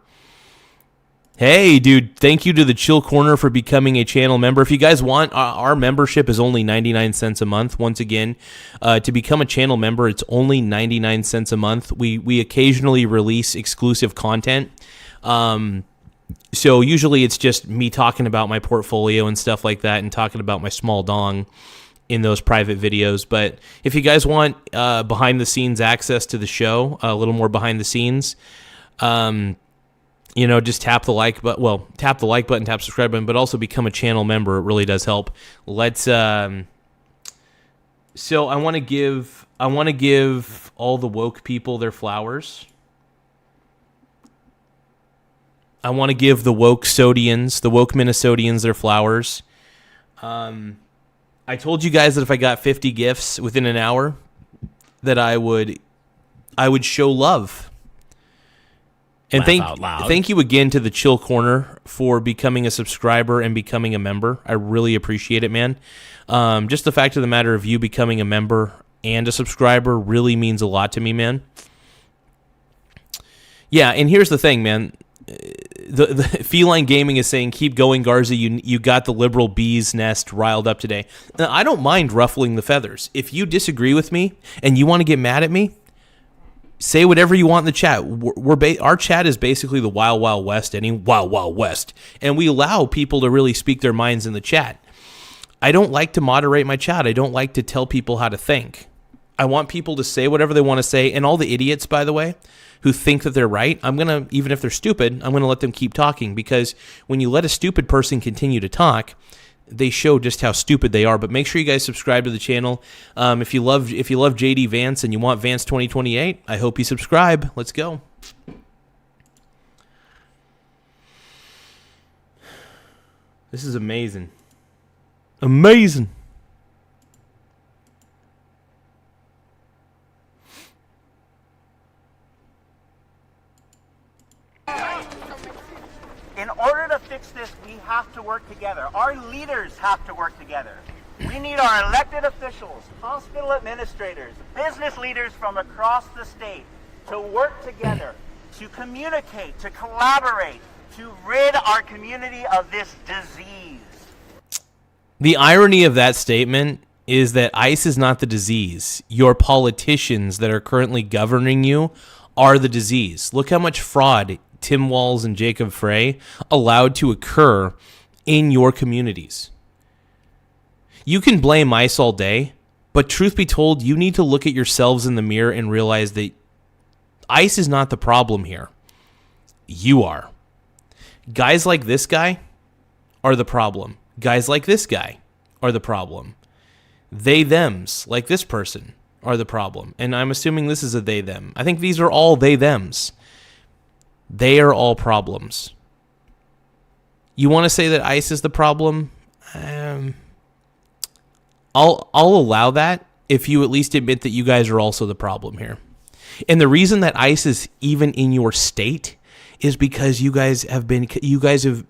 Hey, dude, thank you to the Chill Corner for becoming a channel member. If you guys want, our membership is only 99 cents a month. Once again, to become a channel member, it's only 99 cents a month. We occasionally release exclusive content. So usually it's just me talking about my portfolio and stuff like that and talking about my small dong in those private videos. But if you guys want behind-the-scenes access to the show, a little more behind the scenes, just tap the like button. Well, tap the like button, tap subscribe button, but also become a channel member. It really does help. Let's. So I want to give all the woke people their flowers. I want to give the woke Sodians, the woke Minnesotans, their flowers. I told you guys that if I got 50 gifts within an hour, that I would show love. And thank you again to the Chill Corner for becoming a subscriber and becoming a member. I really appreciate it, man. Just the fact of the matter of you becoming a member and a subscriber really means a lot to me, man. Yeah, and here's the thing, man. The Feline Gaming is saying, keep going, Garza. You got the liberal bee's nest riled up today. Now, I don't mind ruffling the feathers. If you disagree with me and you want to get mad at me, say whatever you want in the chat. Our chat is basically the Wild Wild West, Wild Wild West. And we allow people to really speak their minds in the chat. I don't like to moderate my chat. I don't like to tell people how to think. I want people to say whatever they want to say. And all the idiots, by the way, who think that they're right, I'm going to, even if they're stupid, I'm going to let them keep talking, because when you let a stupid person continue to talk, they show just how stupid they are. But make sure you guys subscribe to the channel. If you love JD Vance and you want Vance 2028, I hope you subscribe. Let's go. This is amazing. Amazing. In order to fix this, we have to work together. Our leaders have to work together. We need our elected officials, hospital administrators, business leaders from across the state to work together, to communicate, to collaborate, to rid our community of this disease. The irony of that statement is that ICE is not the disease. Your politicians that are currently governing you are the disease. Look how much fraud Tim Walz and Jacob Frey allowed to occur in your communities. You can blame ICE all day, but truth be told, you need to look at yourselves in the mirror and realize that ICE is not the problem here. You are. Guys like this guy are the problem. Guys like this guy are the problem. They, thems, like this person, are the problem. And I'm assuming this is a they, them. I think these are all they, thems. They are all problems. You want to say that ICE is the problem? I'll allow that if you at least admit that you guys are also the problem here. And the reason that ICE is even in your state is because you guys have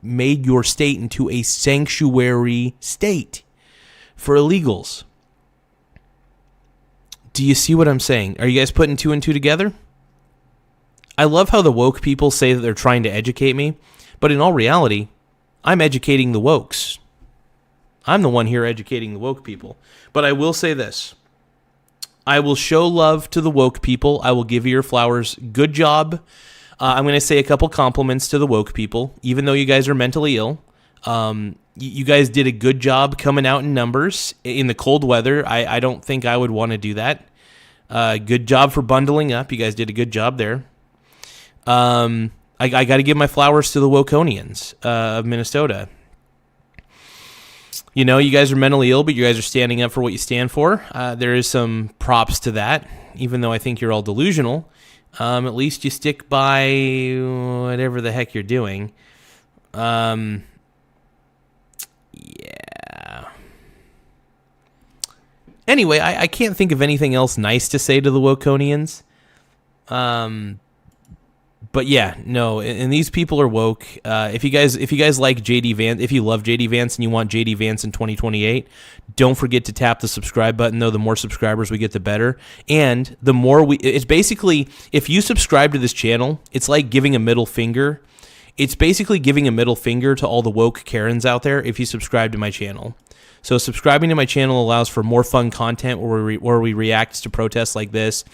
made your state into a sanctuary state for illegals. Do you see what I'm saying? Are you guys putting two and two together? I love how the woke people say that they're trying to educate me, but in all reality, I'm educating the wokes. I'm the one here educating the woke people. But I will say this. I will show love to the woke people. I will give you your flowers. Good job. I'm going to say a couple compliments to the woke people, even though you guys are mentally ill. You guys did a good job coming out in numbers in the cold weather. I don't think I would want to do that. Good job for bundling up. You guys did a good job there. I got to give my flowers to the Wokonians of Minnesota. You know, you guys are mentally ill, but you guys are standing up for what you stand for. There is some props to that, even though I think you're all delusional. At least you stick by whatever the heck you're doing. Yeah. Anyway, I can't think of anything else nice to say to the Wokonians. But yeah, no, and these people are woke. If you guys like JD Vance, if you love JD Vance and you want JD Vance in 2028, don't forget to tap the subscribe button, though. The more subscribers we get, the better. And the more it's basically, if you subscribe to this channel, it's like giving a middle finger. It's basically giving a middle finger to all the woke Karens out there if you subscribe to my channel. So subscribing to my channel allows for more fun content where we react to protests like this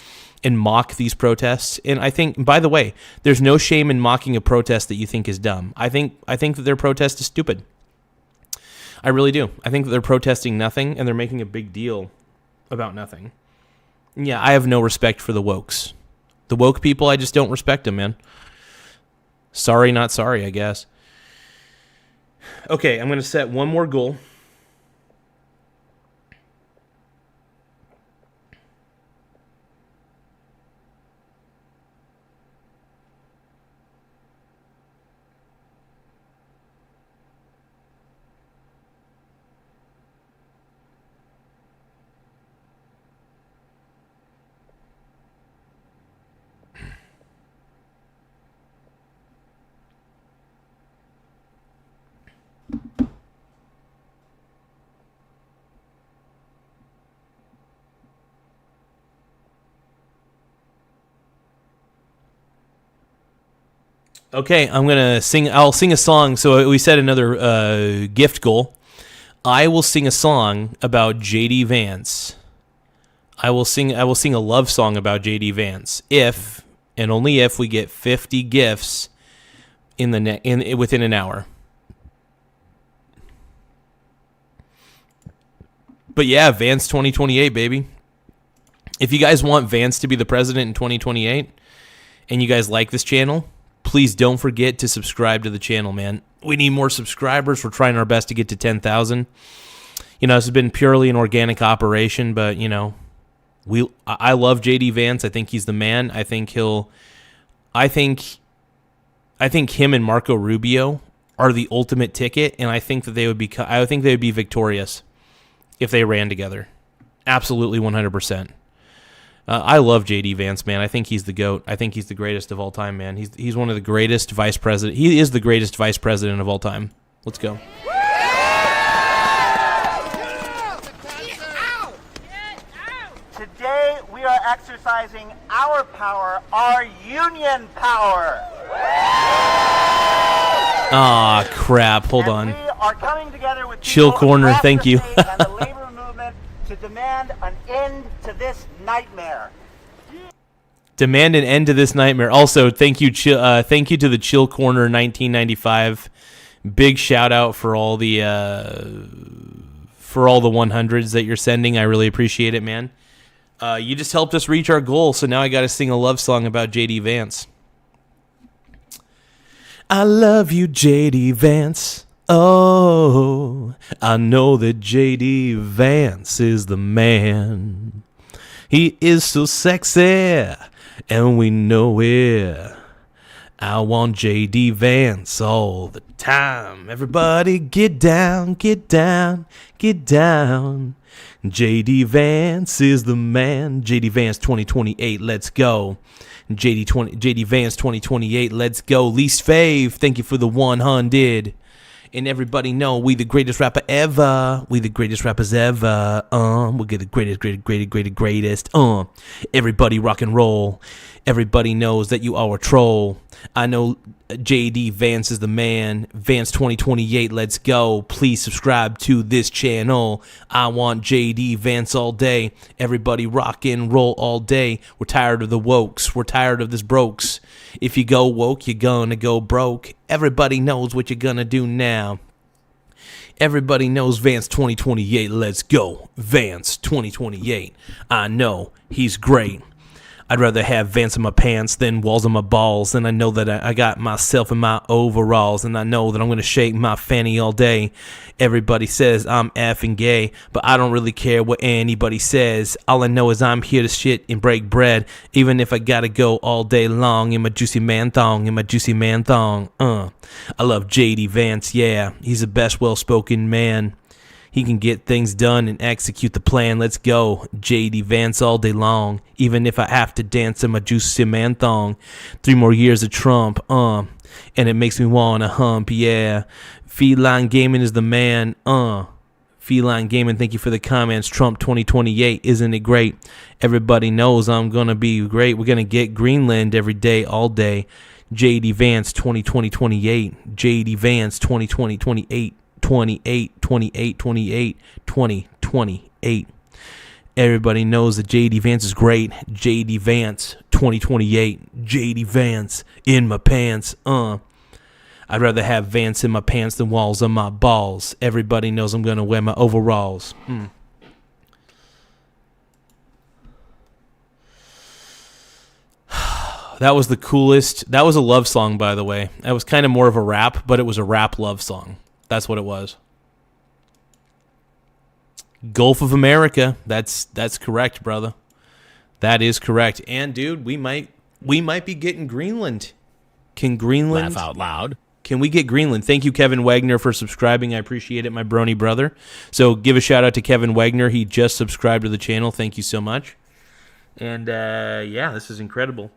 and mock these protests. And I think, by the way, there's no shame in mocking a protest that you think is dumb. I think that their protest is stupid. I really do. I think that they're protesting nothing and they're making a big deal about nothing. Yeah, I have no respect for the wokes. The woke people, I just don't respect them, man. Sorry, not sorry, I guess. Okay, I'm going to set one more goal. Okay, I'm gonna sing. I'll sing a song. So we set another gift goal. I will sing a song about JD Vance. I will sing a love song about JD Vance if and only if we get 50 gifts within an hour. But yeah, Vance 2028, baby. If you guys want Vance to be the president in 2028 and you guys like this channel, please don't forget to subscribe to the channel, man. We need more subscribers. We're trying our best to get to 10,000. You know, this has been purely an organic operation, but, you know, I love JD Vance. I think he's the man. I think him and Marco Rubio are the ultimate ticket, and I think that they would be victorious if they ran together. Absolutely 100%. I love JD Vance, man. I think he's the GOAT. I think he's the greatest of all time, man. He's one of the greatest vice president. He is the greatest vice president of all time. Let's go. Today we are exercising our power, our union power. Ah, crap. Hold on. We are coming together with Chill Corner, thank you. and the labor movement to demand an end to this nightmare. Demand an end to this nightmare. Also, thank you to the Chill Corner 1995. Big shout out for all the 100s that you're sending. I really appreciate it, man. You just helped us reach our goal, so now I got to sing a love song about JD Vance. I love you, JD Vance. Oh, I know that JD Vance is the man. He is so sexy, and we know it. I want JD Vance all the time. Everybody get down, get down, get down. JD Vance is the man. JD Vance 2028, let's go. JD Vance 2028, let's go. Least fave, thank you for the 100. And everybody know we the greatest rapper ever. We the greatest rappers ever. We get the greatest. Everybody rock and roll. Everybody knows that you are a troll. I know JD Vance is the man. Vance 2028, let's go. Please subscribe to this channel. I want JD Vance all day. Everybody rock and roll all day. We're tired of the wokes. We're tired of this brokes. If you go woke, you're gonna go broke. Everybody knows what you're gonna do now. Everybody knows Vance 2028, let's go. Vance 2028, I know he's great. I'd rather have Vance in my pants than walls on my balls. And I know that I got myself in my overalls. And I know that I'm going to shake my fanny all day. Everybody says I'm effing gay, but I don't really care what anybody says. All I know is I'm here to shit and break bread. Even if I got to go all day long in my juicy man thong, I love JD Vance, yeah. He's the best well-spoken man. He can get things done and execute the plan. Let's go. JD Vance all day long. Even if I have to dance in my juicy man thong. 3 more years of Trump, and it makes me wanna hump, yeah. Feline Gaming is the man, Feline Gaming, thank you for the comments. Trump 2028, isn't it great? Everybody knows I'm gonna be great. We're gonna get Greenland every day, all day. JD Vance 2028. JD Vance 2028. 2028. Everybody knows that JD Vance is great. JD Vance 2028. JD Vance in my pants. I'd rather have Vance in my pants than walls on my balls. Everybody knows I'm gonna wear my overalls. That was the coolest. That was a love song, by the way. That was kind of more of a rap, but it was a rap love song. That's what it was. Gulf of America. That's correct, brother. That is correct. And dude, we might be getting Greenland. Can Greenland laugh out loud? Can we get Greenland? Thank you, Kevin Wagner, for subscribing. I appreciate it, my brony brother. So give a shout out to Kevin Wagner. He just subscribed to the channel. Thank you so much. And yeah, this is incredible.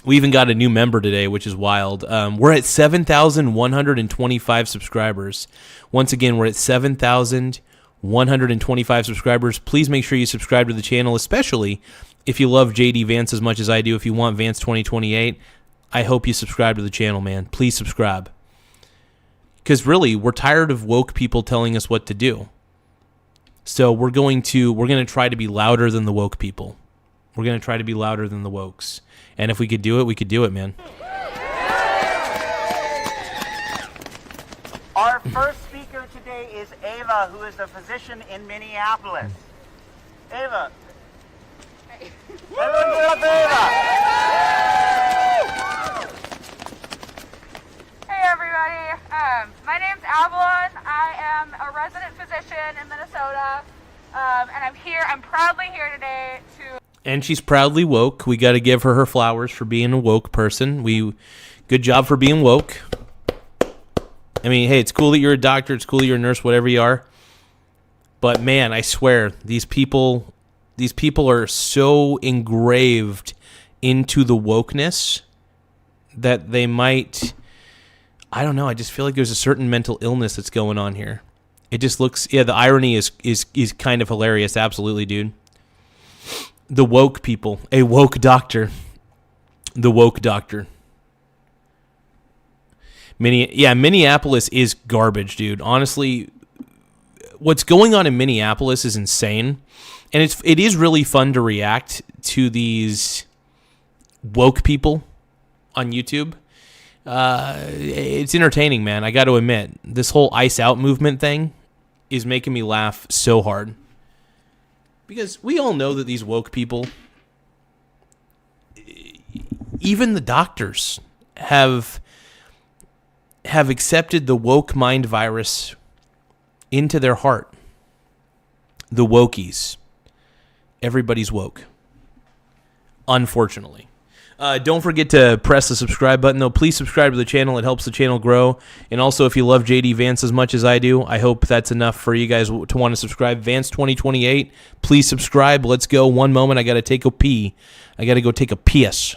We even got a new member today, which is wild. We're at 7,125 subscribers. Once again, we're at 7,125 subscribers. Please make sure you subscribe to the channel, especially if you love JD Vance as much as I do. If you want Vance 2028, I hope you subscribe to the channel, man. Please subscribe. Because really, we're tired of woke people telling us what to do. So we're going to try to be louder than the woke people. We're going to try to be louder than the wokes. And if we could do it, we could do it, man. Our first speaker today is Ava, who is a physician in Minneapolis. Ava. Everyone give it up for Ava. Hey everybody, my name's Avalon. I am a resident physician in Minnesota, and I'm proudly here today to... And she's proudly woke. We got to give her flowers for being a woke person. Good job for being woke. I mean, hey, it's cool that you're a doctor. It's cool that you're a nurse, whatever you are. But man, I swear, these people are so engraved into the wokeness that they might, I don't know, I just feel like there's a certain mental illness that's going on here. It just looks, the irony is kind of hilarious. Absolutely, dude. The woke people, a woke doctor, the woke doctor. Minneapolis is garbage, dude. Honestly, what's going on in Minneapolis is insane, and it is really fun to react to these woke people on YouTube. It's entertaining, man. I got to admit, this whole ICE out movement thing is making me laugh so hard. Because we all know that these woke people, even the doctors, have accepted the woke mind virus into their heart. The wokies. Everybody's woke. Unfortunately. Don't forget to press the subscribe button, though. Please subscribe to the channel. It helps the channel grow. And also, if you love JD Vance as much as I do, I hope that's enough for you guys to want to subscribe. Vance 2028, please subscribe. Let's go. One moment. I got to take a pee. I got to go take a piss.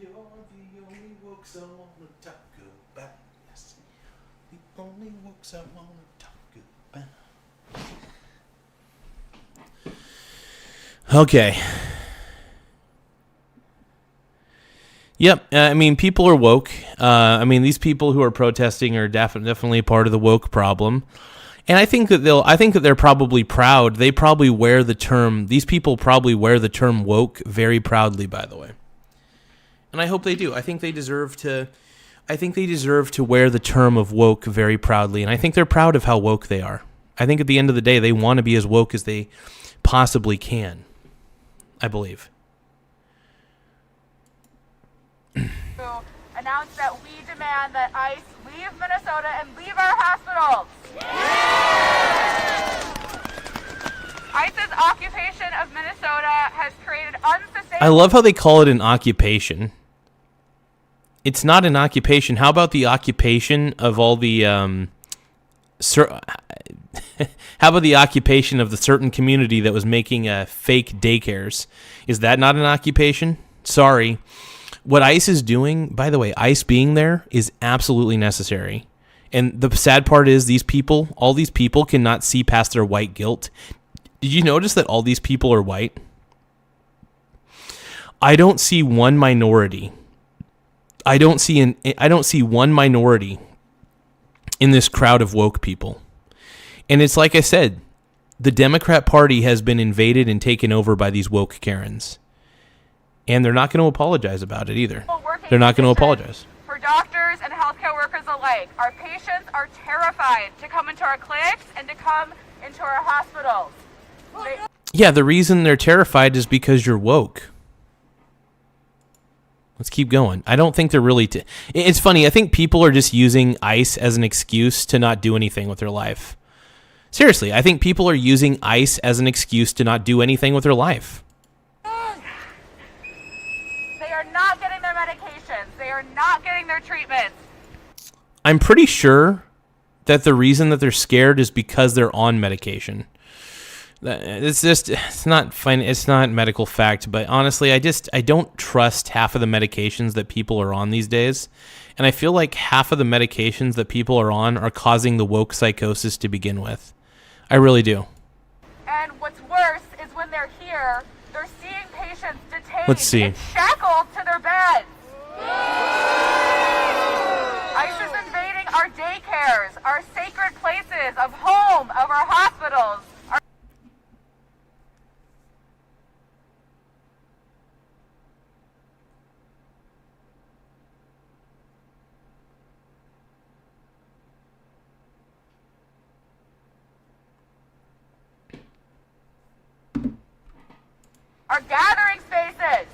You're the only wokes I wanna talk about. Yes, the only wokes I wanna talk about. Okay. Yep. I mean, people are woke. I mean, these people who are protesting are definitely part of the woke problem. And I think that they're probably proud. They probably wear the term. These people probably wear the term woke very proudly, by the way. And I hope they do. I think they deserve to wear the term of woke very proudly. And I think they're proud of how woke they are. I think at the end of the day, they want to be as woke as they possibly can. I believe. To announce that we demand that ICE leave Minnesota and leave our hospitals. ICE's occupation of Minnesota has created unsustainable... I love how they call it an occupation. It's not an occupation. How about the occupation of all the... how about the occupation of the certain community that was making fake daycares? Is that not an occupation? Sorry. What ICE is doing, by the way, ICE being there is absolutely necessary. And the sad part is all these people cannot see past their white guilt. Did you notice that all these people are white? I don't see one minority. I don't see one minority in this crowd of woke people. And it's like I said, The Democrat Party has been invaded and taken over by these woke Karens. And they're not going to apologize about it either. They're not going to apologize. For doctors and healthcare workers alike, our patients are terrified to come into our clinics and to come into our hospitals. Yeah, the reason they're terrified is because you're woke. Let's keep going. I don't think they're really... It's funny. I think people are just using ICE as an excuse to not do anything with their life. Seriously, I think people are using ICE as an excuse to not do anything with their life. They are not getting their medications. They are not getting their treatments. I'm pretty sure that the reason that they're scared is because they're on medication. It's not fine. It's not medical fact, but honestly, I don't trust half of the medications that people are on these days. And I feel like half of the medications that people are on are causing the woke psychosis to begin with. I really do. And what's worse is when they're here, they're seeing patients detained Let's see. and shackled to their beds. ICE is invading our daycares, our sacred places of home, of our hospitals. Our gathering spaces.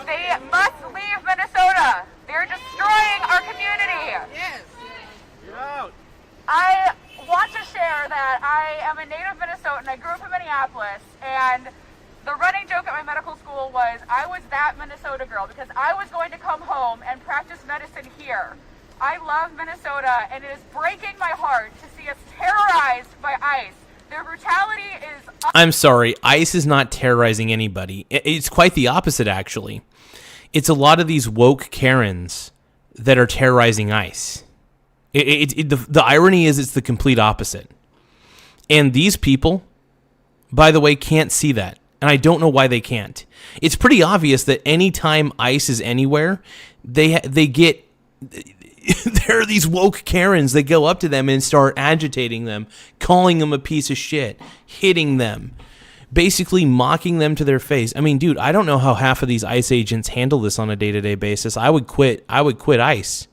They must leave Minnesota. They're destroying our community. Yes. Get out. I want to share that I am a native Minnesotan. I grew up in Minneapolis, and the running joke at my medical school was I was that Minnesota girl because I was going to come home and practice medicine here. I love Minnesota, and it is breaking my heart to see us terrorized by ICE. Their brutality is... I'm sorry, ICE is not terrorizing anybody. It's quite the opposite, actually. It's a lot of these woke Karens that are terrorizing ICE. The irony is it's the complete opposite. And these people, by the way, can't see that. And I don't know why they can't. It's pretty obvious that anytime ICE is anywhere, they get... There are these woke Karens that go up to them and start agitating them, calling them a piece of shit, hitting them, basically mocking them to their face. I mean, dude, I don't know how half of these ICE agents handle this on a day-to-day basis. I would quit ICE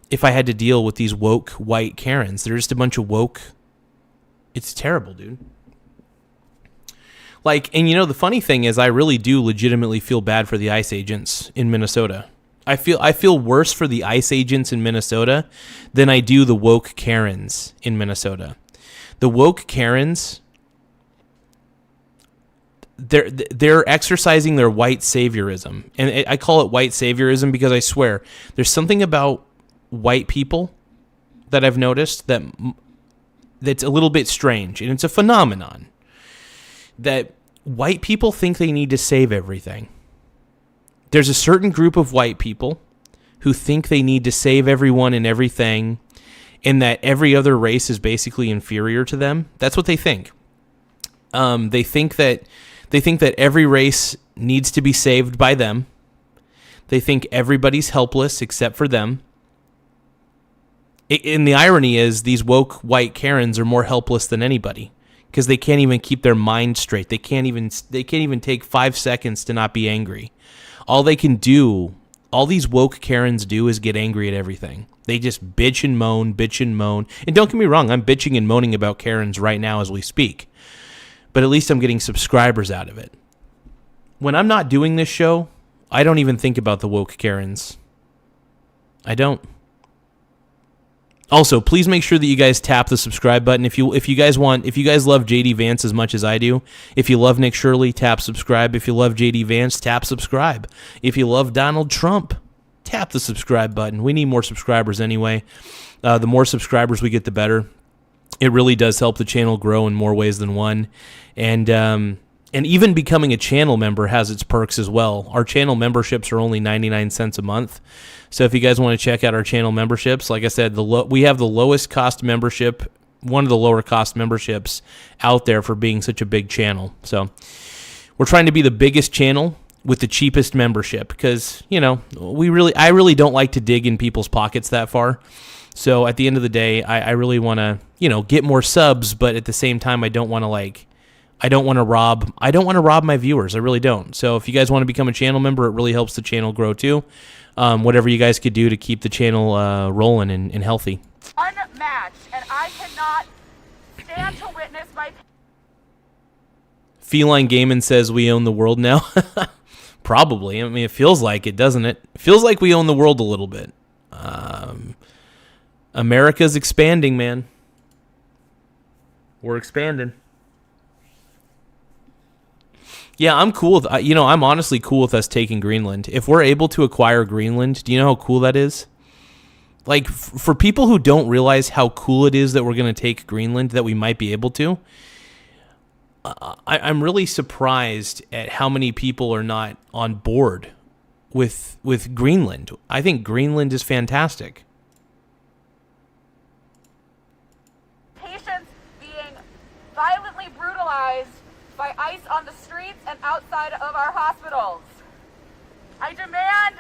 if I had to deal with these woke white Karens. They're just a bunch of woke. It's terrible, dude. Like, and you know, the funny thing is I really do legitimately feel bad for the ICE agents in Minnesota. I feel worse for the ICE agents in Minnesota than I do the woke Karens in Minnesota. The woke Karens, they're exercising their white saviorism. And I call it white saviorism because I swear there's something about white people that I've noticed that's a little bit strange, and it's a phenomenon that white people think they need to save everything. There's a certain group of white people who think they need to save everyone and everything, and that every other race is basically inferior to them. That's what they think. They think that every race needs to be saved by them. They think everybody's helpless except for them. And the irony is these woke white Karens are more helpless than anybody because they can't even keep their mind straight. They can't even take 5 seconds to not be angry. All they can do, all these woke Karens do is get angry at everything. They just bitch and moan. And don't get me wrong, I'm bitching and moaning about Karens right now as we speak. But at least I'm getting subscribers out of it. When I'm not doing this show, I don't even think about the woke Karens. I don't. Also, please make sure that you guys tap the subscribe button. If you guys love JD Vance as much as I do, if you love Nick Shirley, tap subscribe. If you love JD Vance, tap subscribe. If you love Donald Trump, tap the subscribe button. We need more subscribers anyway. The more subscribers we get, the better. It really does help the channel grow in more ways than one. And even becoming a channel member has its perks as well. Our channel memberships are only 99 cents a month. So if you guys want to check out our channel memberships, like I said, we have the lowest cost membership, one of the lower cost memberships out there for being such a big channel. So we're trying to be the biggest channel with the cheapest membership because, you know, I really don't like to dig in people's pockets that far. So at the end of the day, I really want to get more subs, but at the same time, I don't want to rob my viewers. I really don't. So if you guys want to become a channel member, it really helps the channel grow too. Whatever you guys could do to keep the channel rolling and healthy. Unmatched, and I cannot stand to witness my. Feline Gaiman says we own the world now. Probably. I mean, it feels like it, doesn't it? It feels like we own the world a little bit. America's expanding, man. We're expanding. Yeah, I'm cool with, I'm honestly cool with us taking Greenland. If we're able to acquire Greenland, do you know how cool that is? Like, for people who don't realize how cool it is that we're going to take Greenland, that we might be able to, I'm really surprised at how many people are not on board with Greenland. I think Greenland is fantastic. Patients being violently brutalized by ICE on the streets and outside of our hospitals. We demand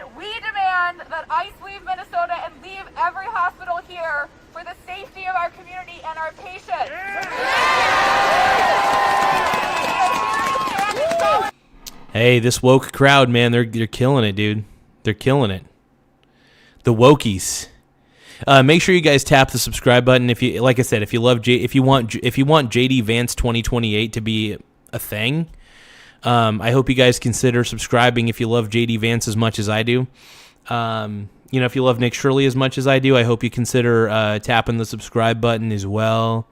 that ICE leave Minnesota and leave every hospital here for the safety of our community and our patients. Hey, this woke crowd, man, they're killing it, dude. They're killing it. The wokies. Make sure you guys tap the subscribe button if you, like I said, if you want JD Vance 2028 to be a thing. I hope you guys consider subscribing if you love JD Vance as much as I do. If you love Nick Shirley as much as I do, I hope you consider tapping the subscribe button as well.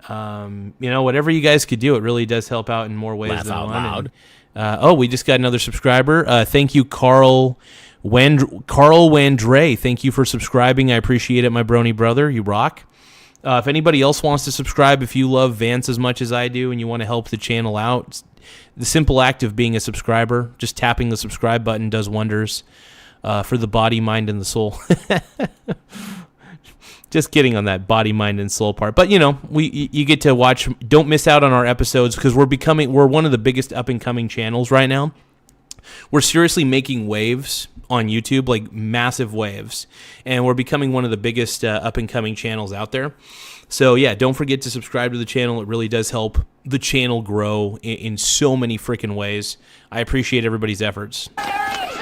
Whatever you guys could do, it really does help out in more ways Laugh than out one. loud. And, we just got another subscriber. Thank you, Carl Wandre. Thank you for subscribing. I appreciate it, my brony brother. You rock. If anybody else wants to subscribe, if you love Vance as much as I do and you want to help the channel out, the simple act of being a subscriber, just tapping the subscribe button does wonders for the body, mind, and the soul. Just kidding on that body, mind, and soul part. But, you get to watch. Don't miss out on our episodes because we're one of the biggest up-and-coming channels right now. We're seriously making waves on YouTube, like massive waves. And we're becoming one of the biggest up-and-coming channels out there. So, yeah, don't forget to subscribe to the channel. It really does help the channel grow in so many freaking ways. I appreciate everybody's efforts. Harkening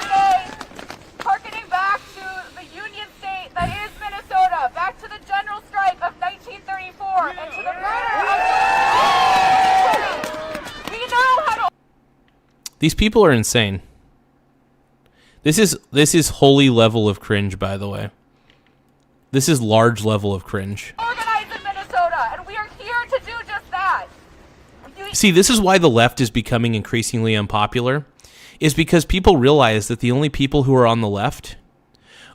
back to the Union state that is Minnesota, back to the general strike of 1934, and to the murder of we know how to. These people are insane. This is holy level of cringe, by the way. This is large level of cringe. Organize in Minnesota, and we are here to do just that. See, this is why the left is becoming increasingly unpopular, is because people realize that the only people who are on the left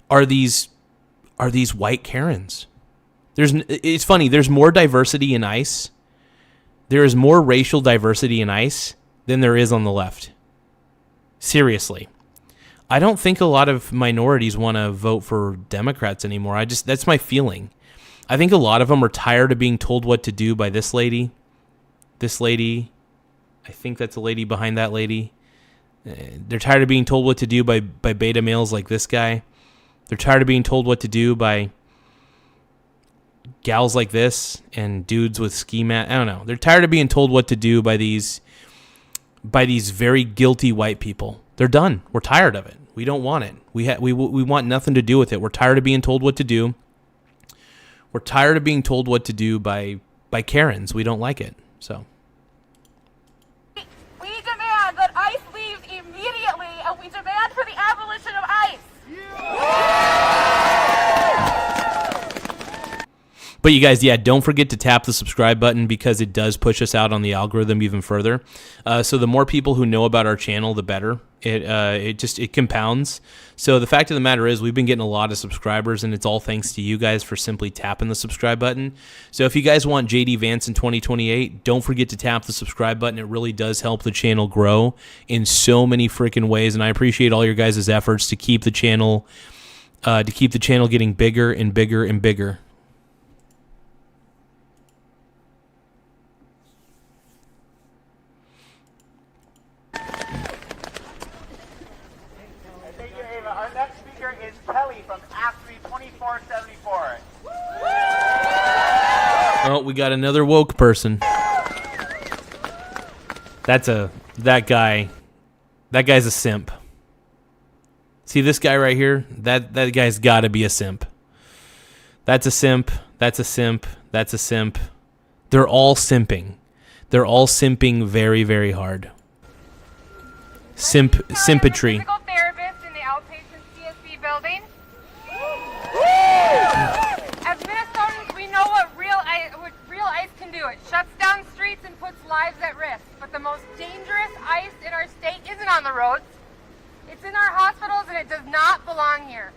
are these white Karens. It's funny, there's more diversity in ICE. There is more racial diversity in ICE than there is on the left. Seriously. I don't think a lot of minorities want to vote for Democrats anymore. That's my feeling. I think a lot of them are tired of being told what to do by this lady. This lady. I think that's a lady behind that lady. They're tired of being told what to do by beta males like this guy. They're tired of being told what to do by gals like this and dudes with ski mat. I don't know. They're tired of being told what to do by these very guilty white people. They're done. We're tired of it. We don't want it. We want nothing to do with it. We're tired of being told what to do. We're tired of being told what to do by Karens. We don't like it. So we demand that ICE leaves immediately, and we demand for the abolition of ICE. But you guys, yeah, don't forget to tap the subscribe button because it does push us out on the algorithm even further. So the more people who know about our channel, the better. It compounds. So the fact of the matter is we've been getting a lot of subscribers, and it's all thanks to you guys for simply tapping the subscribe button. So if you guys want JD Vance in 2028, don't forget to tap the subscribe button. It really does help the channel grow in so many freaking ways, and I appreciate all your guys' efforts to keep the channel getting bigger and bigger and bigger. Our next speaker is Kelly from Act 2474. Oh, we got another woke person. That guy's a simp. See this guy right here? That guy's got to be a simp. That's a simp. That's a simp. That's a simp. They're all simping. They're all simping very, very hard. Simpatry. Physical therapist in the outpatient CSC building. As Minnesotans, we know what real ice can do. It shuts down streets and puts lives at risk. But the most dangerous ice in our state isn't on the roads. It's in our hospitals, and it does not belong here.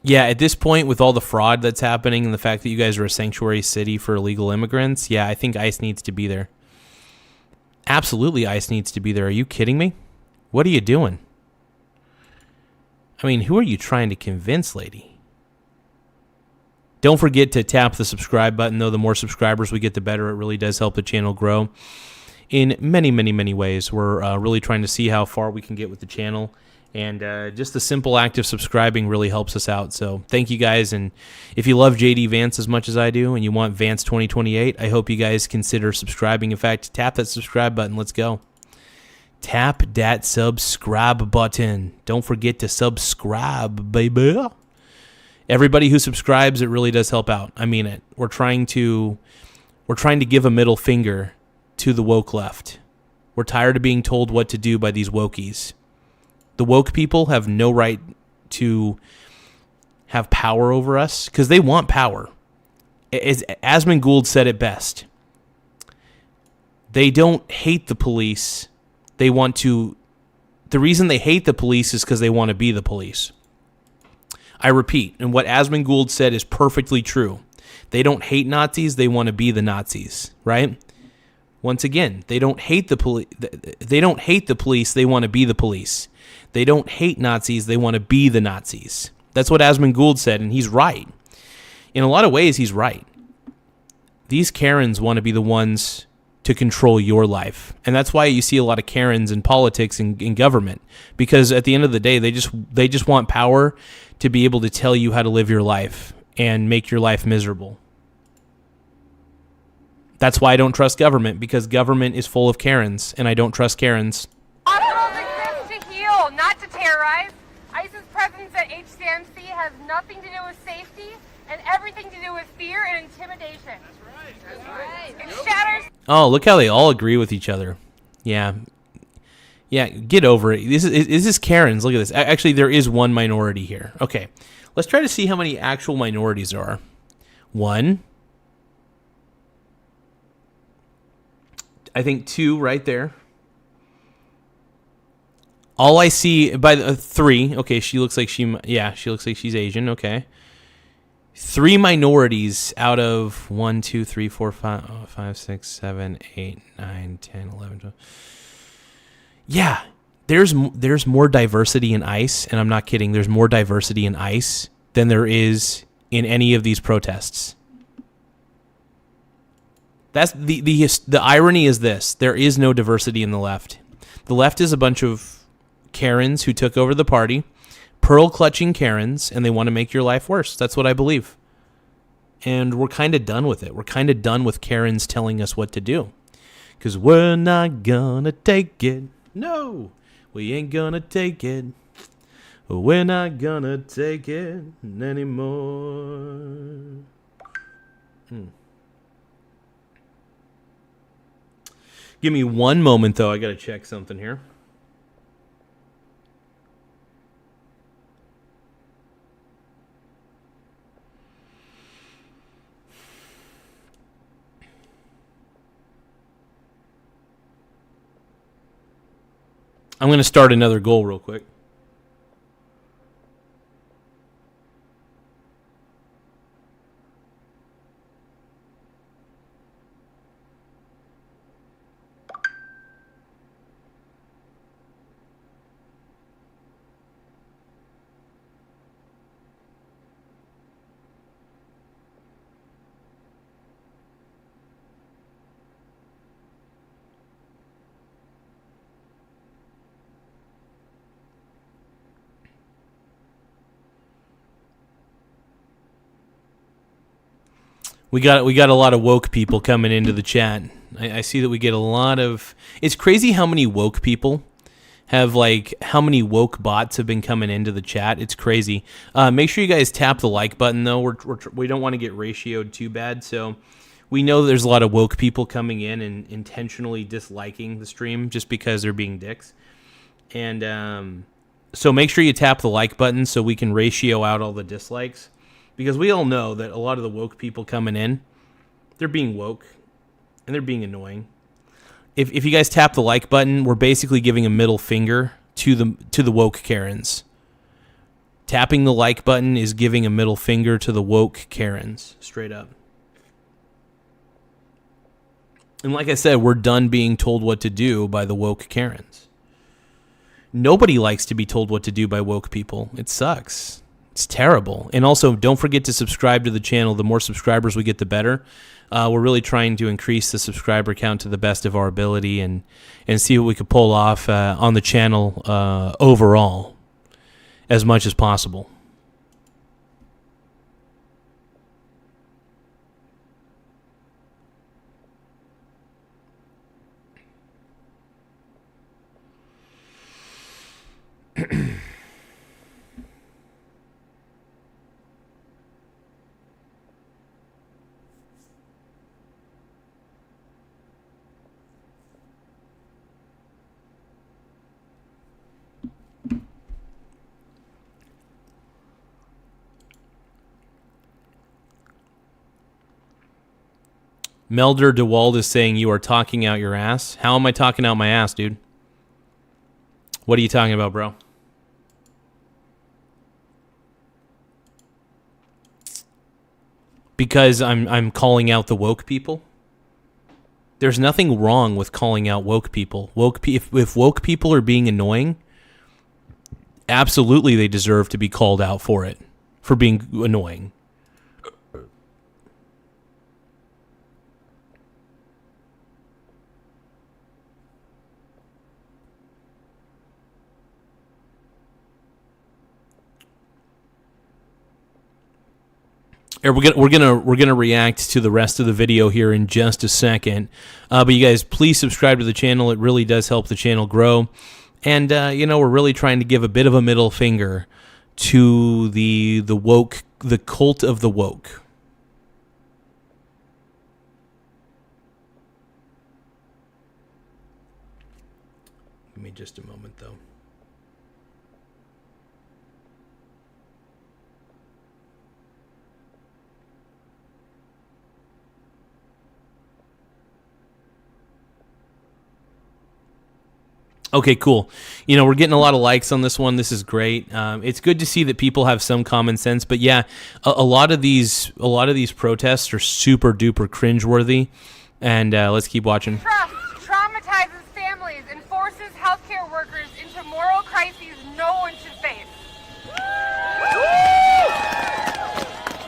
Yeah, at this point, with all the fraud that's happening and the fact that you guys are a sanctuary city for illegal immigrants, yeah, I think ICE needs to be there. Absolutely, ICE needs to be there. Are you kidding me? What are you doing? I mean, who are you trying to convince, lady? Don't forget to tap the subscribe button, though. The more subscribers we get, the better. It really does help the channel grow in many, many, many ways. We're really trying to see how far we can get with the channel. And just the simple act of subscribing really helps us out. So thank you guys. And if you love JD Vance as much as I do and you want Vance 2028, I hope you guys consider subscribing. In fact, tap that subscribe button. Let's go. Tap that subscribe button. Don't forget to subscribe, baby. Everybody who subscribes, it really does help out. I mean it. We're trying to give a middle finger to the woke left. We're tired of being told what to do by these wokies. The woke people have no right to have power over us because they want power. As Asmund Gould said it best, they don't hate the police. They want to. The reason they hate the police is because they want to be the police. I repeat, and what Asmund Gould said is perfectly true. They don't hate Nazis. They want to be the Nazis, right? Once again, they don't hate the police. They don't hate the police. They want to be the police. They don't hate Nazis. They want to be the Nazis. That's what Asmund Gould said, and he's right. In a lot of ways, he's right. These Karens want to be the ones to control your life. And that's why you see a lot of Karens in politics and in government. Because at the end of the day, they just want power to be able to tell you how to live your life and make your life miserable. That's why I don't trust government, because government is full of Karens, and I don't trust Karens. Hospitals exist to heal, not to terrorize. ICE's presence at HCMC has nothing to do with safety and everything to do with fear and intimidation. That's right. It shatters. Oh, look how they all agree with each other. Yeah. Yeah, get over it. This is Karens. Look at this. Actually, there is one minority here. Okay. Let's try to see how many actual minorities there are. 1. I think 2 right there. All I see by the 3. Okay, she looks like she looks like she's Asian. Okay. 3 minorities out of 1, 2, 3, 4, 5, 6, 7, 8, 9, 10, 11, 12. Yeah, there's more diversity in ICE, and I'm not kidding. There's more diversity in ICE than there is in any of these protests. That's the irony is this. There is no diversity in the left. The left is a bunch of Karens who took over the party, pearl-clutching Karens, and they want to make your life worse. That's what I believe. And we're kind of done with it. We're kind of done with Karens telling us what to do. Because we're not gonna take it. No, we ain't gonna take it. We're not gonna take it anymore. Give me one moment, though. I gotta check something here. I'm going to start another goal real quick. We got a lot of woke people coming into the chat. I see that we get a lot of. It's crazy how many woke people have, like, how many woke bots have been coming into the chat. It's crazy. Make sure you guys tap the like button though. We don't want to get ratioed too bad. So we know there's a lot of woke people coming in and intentionally disliking the stream just because they're being dicks. And so make sure you tap the like button so we can ratio out all the dislikes. Because we all know that a lot of the woke people coming in, they're being woke and they're being annoying. If you guys tap the like button, we're basically giving a middle finger to the woke Karens. Tapping the like button is giving a middle finger to the woke Karens, straight up. And like I said, we're done being told what to do by the woke Karens. Nobody likes to be told what to do by woke people. It sucks. It's terrible. And also, don't forget to subscribe to the channel. The more subscribers we get, the better. We're really trying to increase the subscriber count to the best of our ability and see what we could pull off on the channel overall as much as possible. Melder DeWald is saying you are talking out your ass. How am I talking out my ass, dude? What are you talking about, bro? Because I'm calling out the woke people? There's nothing wrong with calling out woke people. If woke people are being annoying, absolutely they deserve to be called out for it, for being annoying. We're gonna react to the rest of the video here in just a second, but you guys please subscribe to the channel. It really does help the channel grow, and we're really trying to give a bit of a middle finger to the woke, the cult of the woke. Give me just a moment, though. Okay, cool. We're getting a lot of likes on this one. This is great. It's good to see that people have some common sense. But yeah, a lot of these protests are super duper cringeworthy. And let's keep watching. Trust traumatizes families and forces healthcare workers into moral crises no one should face.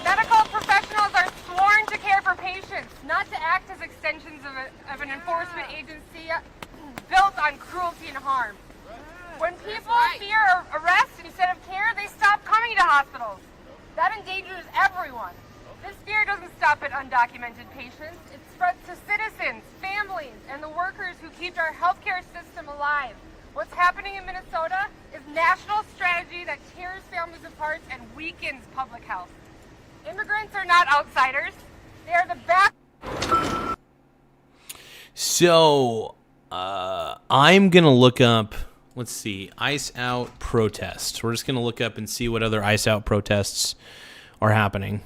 Medical professionals are sworn to care for patients, not to act as extensions of an enforcement agency built on cruelty and harm. When people fear arrest instead of care, they stop coming to hospitals. That endangers everyone. This fear doesn't stop at undocumented patients. It spreads to citizens, families, and the workers who keep our healthcare system alive. What's happening in Minnesota is national strategy that tears families apart and weakens public health. Immigrants are not outsiders. They are the back. So, I'm going to look up, let's see, Ice Out protests. We're just going to look up and see what other Ice Out protests are happening.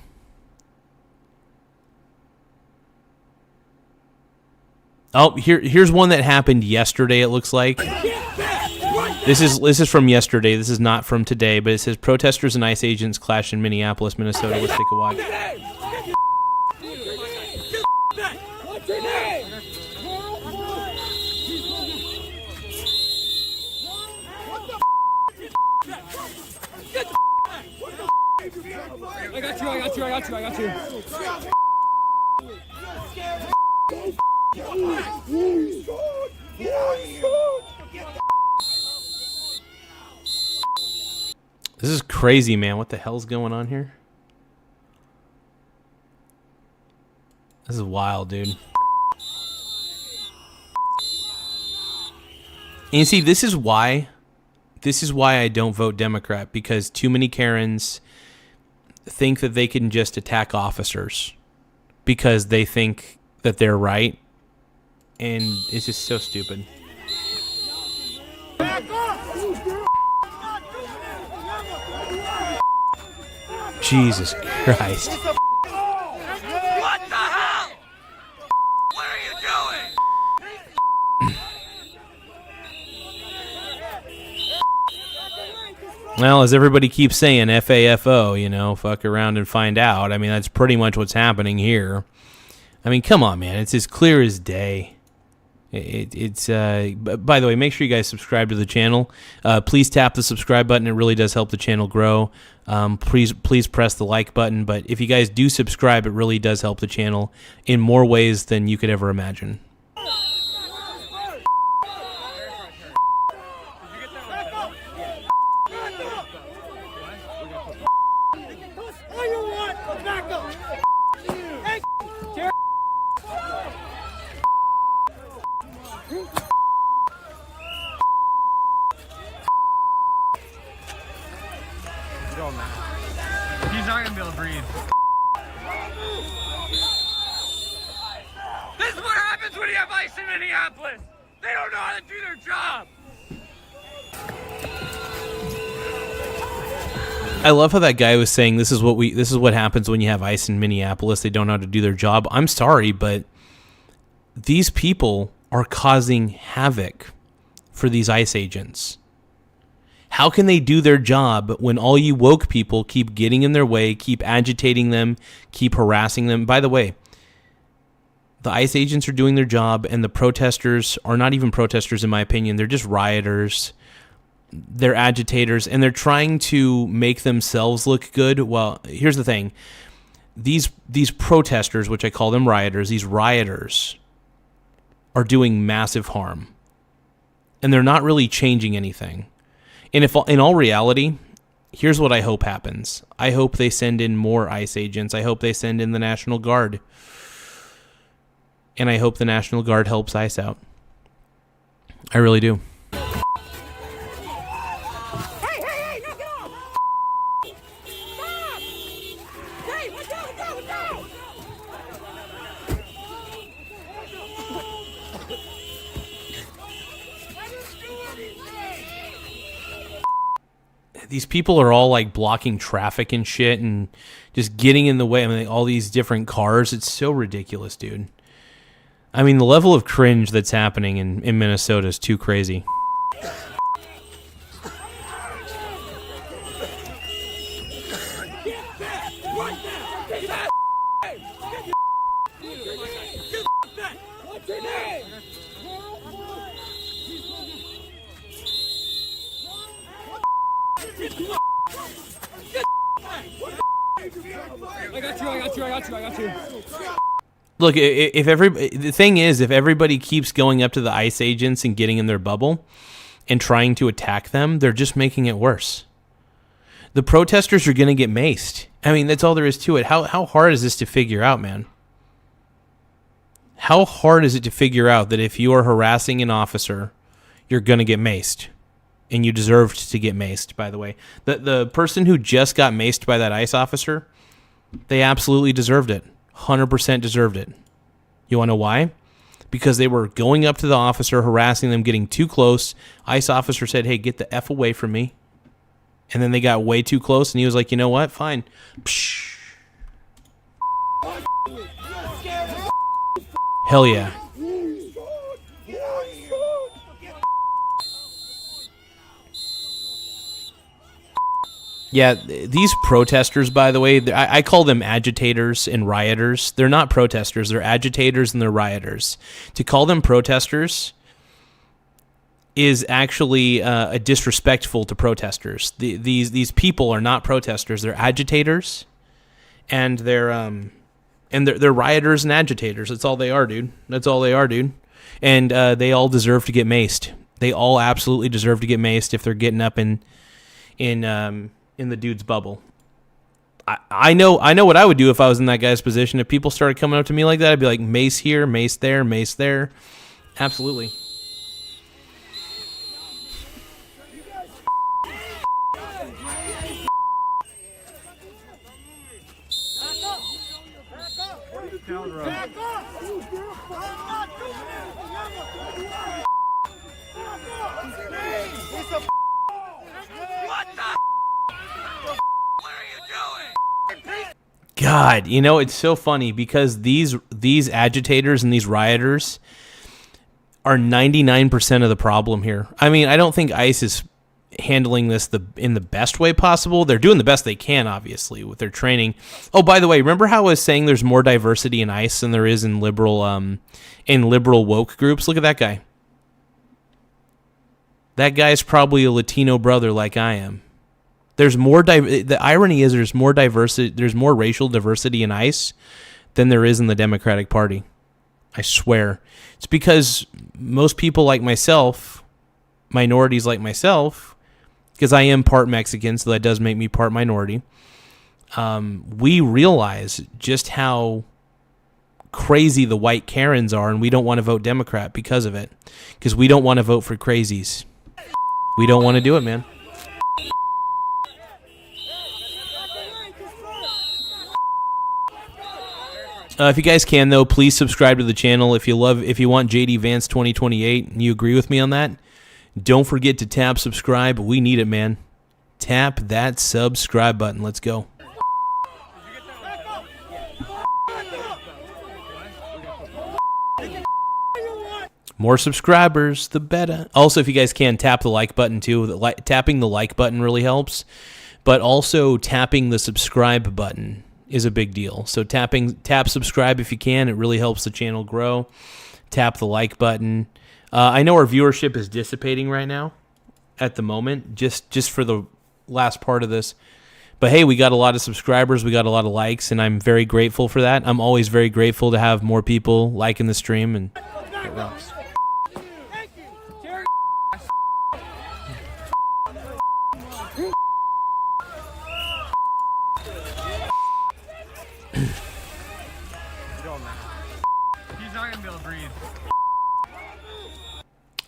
Oh, here's one that happened yesterday, it looks like. This is from yesterday. This is not from today, but it says protesters and ICE agents clash in Minneapolis, Minnesota. Let's take a watch. I got you. This is crazy, man. What the hell's going on here? This is wild, dude. And you see, this is why I don't vote Democrat, because too many Karens think that they can just attack officers because they think that they're right, and it's just so stupid. Jesus Christ. What the hell? What are you doing? Well, as everybody keeps saying, FAFO, you know, fuck around and find out. I mean, that's pretty much what's happening here. I mean, come on, man. It's as clear as day. It's by the way, make sure you guys subscribe to the channel. Please tap the subscribe button. It really does help the channel grow. Please press the like button. But if you guys do subscribe, it really does help the channel in more ways than you could ever imagine. He's not gonna be able to breathe. This is what happens when you have ice in Minneapolis. They don't know how to do their job. I love how that guy was saying this is what happens when you have ice in Minneapolis. They don't know how to do their job. I'm sorry, but these people are causing havoc for these ICE agents. How can they do their job when all you woke people keep getting in their way, keep agitating them, keep harassing them? By the way, the ICE agents are doing their job, and the protesters are not even protesters, in my opinion. They're just rioters. They're agitators, and they're trying to make themselves look good. Well, here's the thing. These protesters, which I call them rioters, these rioters are doing massive harm, and they're not really changing anything. And if in all reality, here's what I hope happens. I hope they send in more ICE agents. I hope they send in the National Guard. And I hope the National Guard helps ICE out. I really do. These people are all like blocking traffic and shit and just getting in the way. I mean, all these different cars. It's so ridiculous, dude. I mean, the level of cringe that's happening in Minnesota is too crazy. I got you. Look, the thing is, if everybody keeps going up to the ICE agents and getting in their bubble and trying to attack them, they're just making it worse. The protesters are going to get maced. I mean, that's all there is to it. How hard is this to figure out, man? How hard is it to figure out that if you are harassing an officer, you're going to get maced? And you deserved to get maced, by the way. The person who just got maced by that ICE officer, they absolutely deserved it. 100% deserved it. You want to know why? Because they were going up to the officer, harassing them, getting too close. ICE officer said, hey, get the F away from me. And then they got way too close, and he was like, you know what? Fine. Psh. Hell yeah. Yeah, these protesters, by the way, I call them agitators and rioters. They're not protesters. They're agitators and they're rioters. To call them protesters is actually disrespectful to protesters. These people are not protesters. They're agitators, and they're rioters and agitators. That's all they are, dude. That's all they are, dude. And they all deserve to get maced. They all absolutely deserve to get maced if they're getting up in the dude's bubble. I know what I would do if I was in that guy's position. If people started coming up to me like that, I'd be like, mace here, mace there, mace there. Absolutely. God, you know, it's so funny because these agitators and these rioters are 99% of the problem here. I mean, I don't think ICE is handling this in the best way possible. They're doing the best they can, obviously, with their training. Oh, by the way, remember how I was saying there's more diversity in ICE than there is in liberal woke groups? Look at that guy. That guy's probably a Latino brother like I am. There's more the irony is there's more diversity, there's more racial diversity in ICE than there is in the Democratic Party. I swear. It's because most people like myself, minorities like myself, because I am part Mexican, so that does make me part minority, we realize just how crazy the white Karens are, and we don't want to vote Democrat because of it. Because we don't want to vote for crazies. We don't want to do it, man. If you guys can, though, please subscribe to the channel. If you want JD Vance 2028 and you agree with me on that, don't forget to tap subscribe. We need it, man. Tap that subscribe button. Let's go. More subscribers, the better. Also, if you guys can, tap the like button, too. Tapping the like button really helps. But also, tapping the subscribe button is a big deal. So tap subscribe if you can. It really helps the channel grow. Tap the like button. I know our viewership is dissipating right now at the moment, just for the last part of this. But hey, we got a lot of subscribers. We got a lot of likes, and I'm very grateful for that. I'm always very grateful to have more people liking the stream, and it rocks.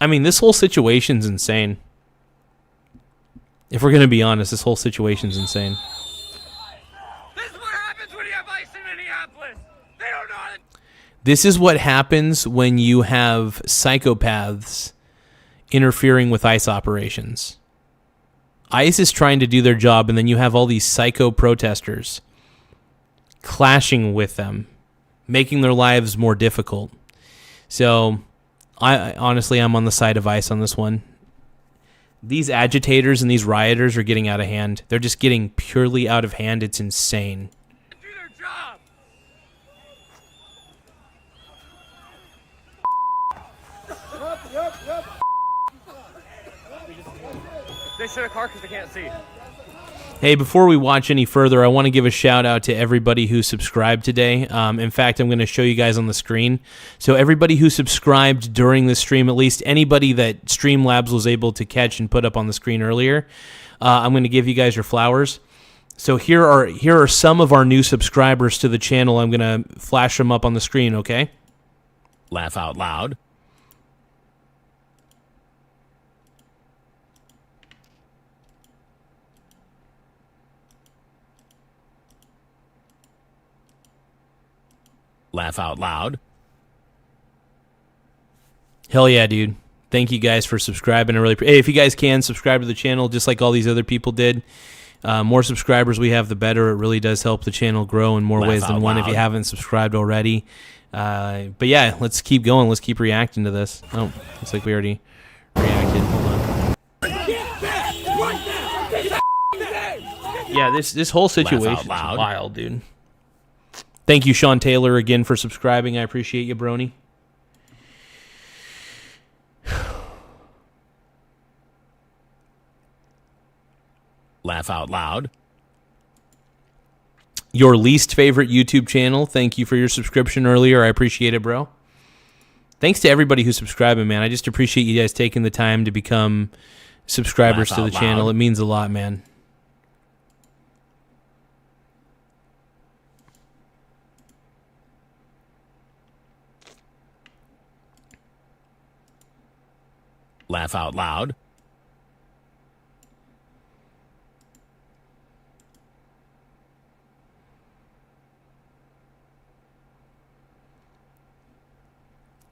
I mean, this whole situation's insane. If we're going to be honest, this whole situation's insane. This is what happens when you have ICE in Minneapolis. They don't know how to... This is what happens when you have psychopaths interfering with ICE operations. ICE is trying to do their job, and then you have all these psycho protesters clashing with them, making their lives more difficult. So, I honestly, I'm on the side of ICE on this one. These agitators and these rioters are getting out of hand. They're just getting purely out of hand. It's insane. do their job. They should have car because they can't see. Hey, before we watch any further, I want to give a shout out to everybody who subscribed today. In fact, I'm going to show you guys on the screen. So everybody who subscribed during the stream, at least anybody that Streamlabs was able to catch and put up on the screen earlier, I'm going to give you guys your flowers. So here are some of our new subscribers to the channel. I'm going to flash them up on the screen, okay? Laugh out loud. Laugh out loud. Hell yeah, dude. Thank you guys for subscribing. Hey, if you guys can, subscribe to the channel just like all these other people did. More subscribers we have, the better. It really does help the channel grow in more ways than one if you haven't subscribed already. But yeah, let's keep going. Let's keep reacting to this. Oh, looks like we already reacted. Hold on. Yeah, this whole situation is wild, dude. Thank you, Sean Taylor, again for subscribing. I appreciate you, Brony. Laugh out loud. Your least favorite YouTube channel. Thank you for your subscription earlier. I appreciate it, bro. Thanks to everybody who's subscribing, man. I just appreciate you guys taking the time to become subscribers to the channel. It means a lot, man. Laugh out loud.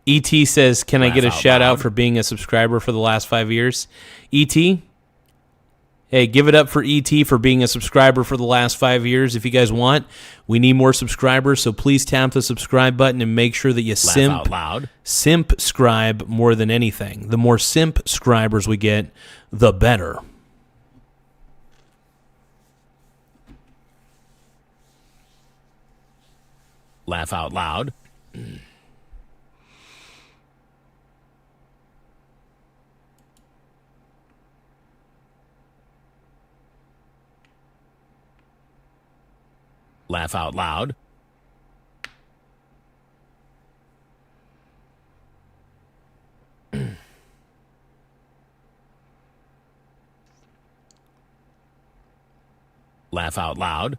ET says, can I get a Laugh out shout out loud. for being a subscriber for the last 5 years? ET? Hey, give it up for ET for being a subscriber for the last 5 years. If you guys want, we need more subscribers, so please tap the subscribe button and make sure that you Laugh out loud. simp scribe more than anything. The more simp subscribers we get, the better. Laugh out loud. Laugh out loud. Laugh out loud.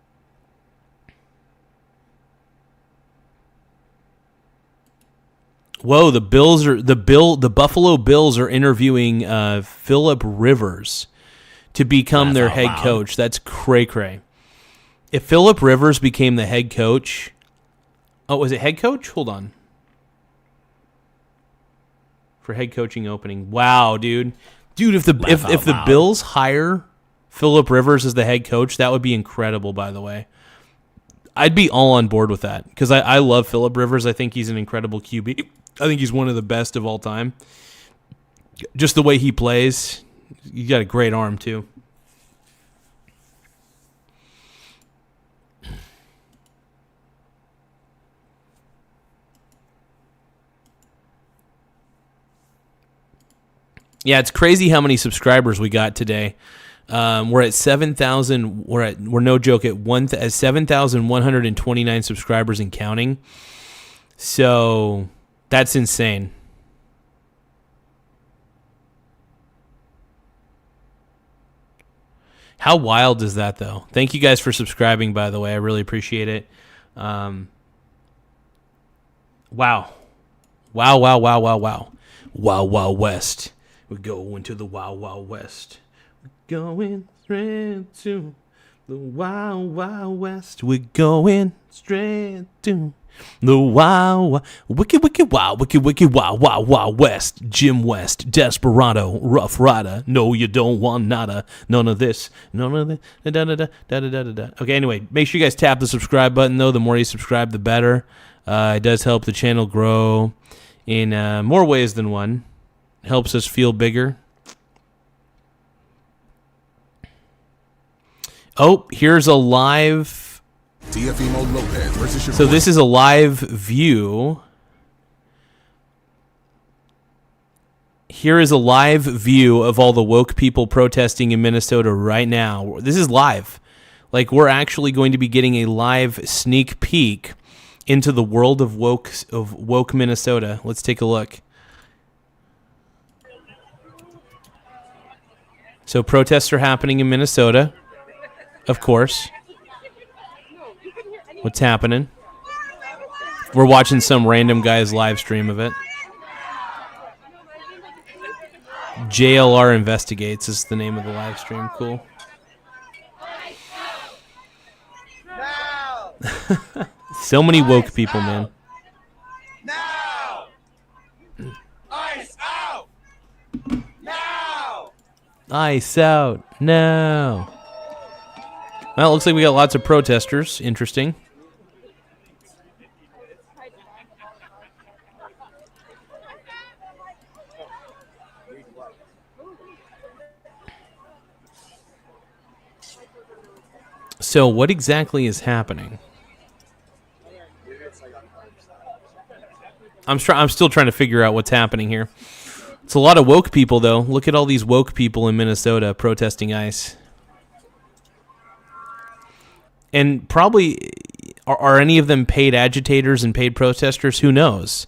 Whoa, the Buffalo Bills are interviewing Phillip Rivers to become Laugh their out head loud. coach. That's cray-cray. If Phillip Rivers became the head coach... Oh, was it head coach? Hold on. For head coaching opening. Wow, dude. Dude, if the Laugh if out the loud. Bills hire Phillip Rivers as the head coach, that would be incredible, by the way. I'd be all on board with that because I love Phillip Rivers. I think he's an incredible QB. I think he's one of the best of all time. Just the way he plays. You got a great arm, too. Yeah, it's crazy how many subscribers we got today. We're at 7,000. We're no joke at 7,129 subscribers and counting. So that's insane. How wild is that, though? Thank you guys for subscribing, by the way. I really appreciate it. Wow. Wow, wow, wow, wow, wow. Wow, wow, West. We're going to the Wild Wild West. We're going straight to the Wild Wild West. We're going straight to the Wild, wicked, wicked, wild, wicked, wicked, wild, wild, wild West. Jim West, Desperado, Rough Rider. No, you don't want nada. None of this. None of that. Da, da, da, da, da, da, da, da. Okay, anyway, make sure you guys tap the subscribe button, though. The more you subscribe, the better. It does help the channel grow in more ways than one. Helps us feel bigger. Oh, here's a live. Teofimo Lopez versus your So boy. this is a live view. Here is a live view of all the woke people protesting in Minnesota right now. This is live. Like, we're actually going to be getting a live sneak peek into the world of woke Minnesota. Let's take a look. So protests are happening in Minnesota, of course. What's happening? We're watching some random guy's live stream of it. JLR Investigates is the name of the live stream. Cool. So many woke people, man. Ice out! Now! Ice out now. Well, it looks like we got lots of protesters. Interesting. So what exactly is happening? I'm still trying to figure out what's happening here. It's a lot of woke people, though. Look at all these woke people in Minnesota protesting ICE. And probably, are any of them paid agitators and paid protesters? Who knows?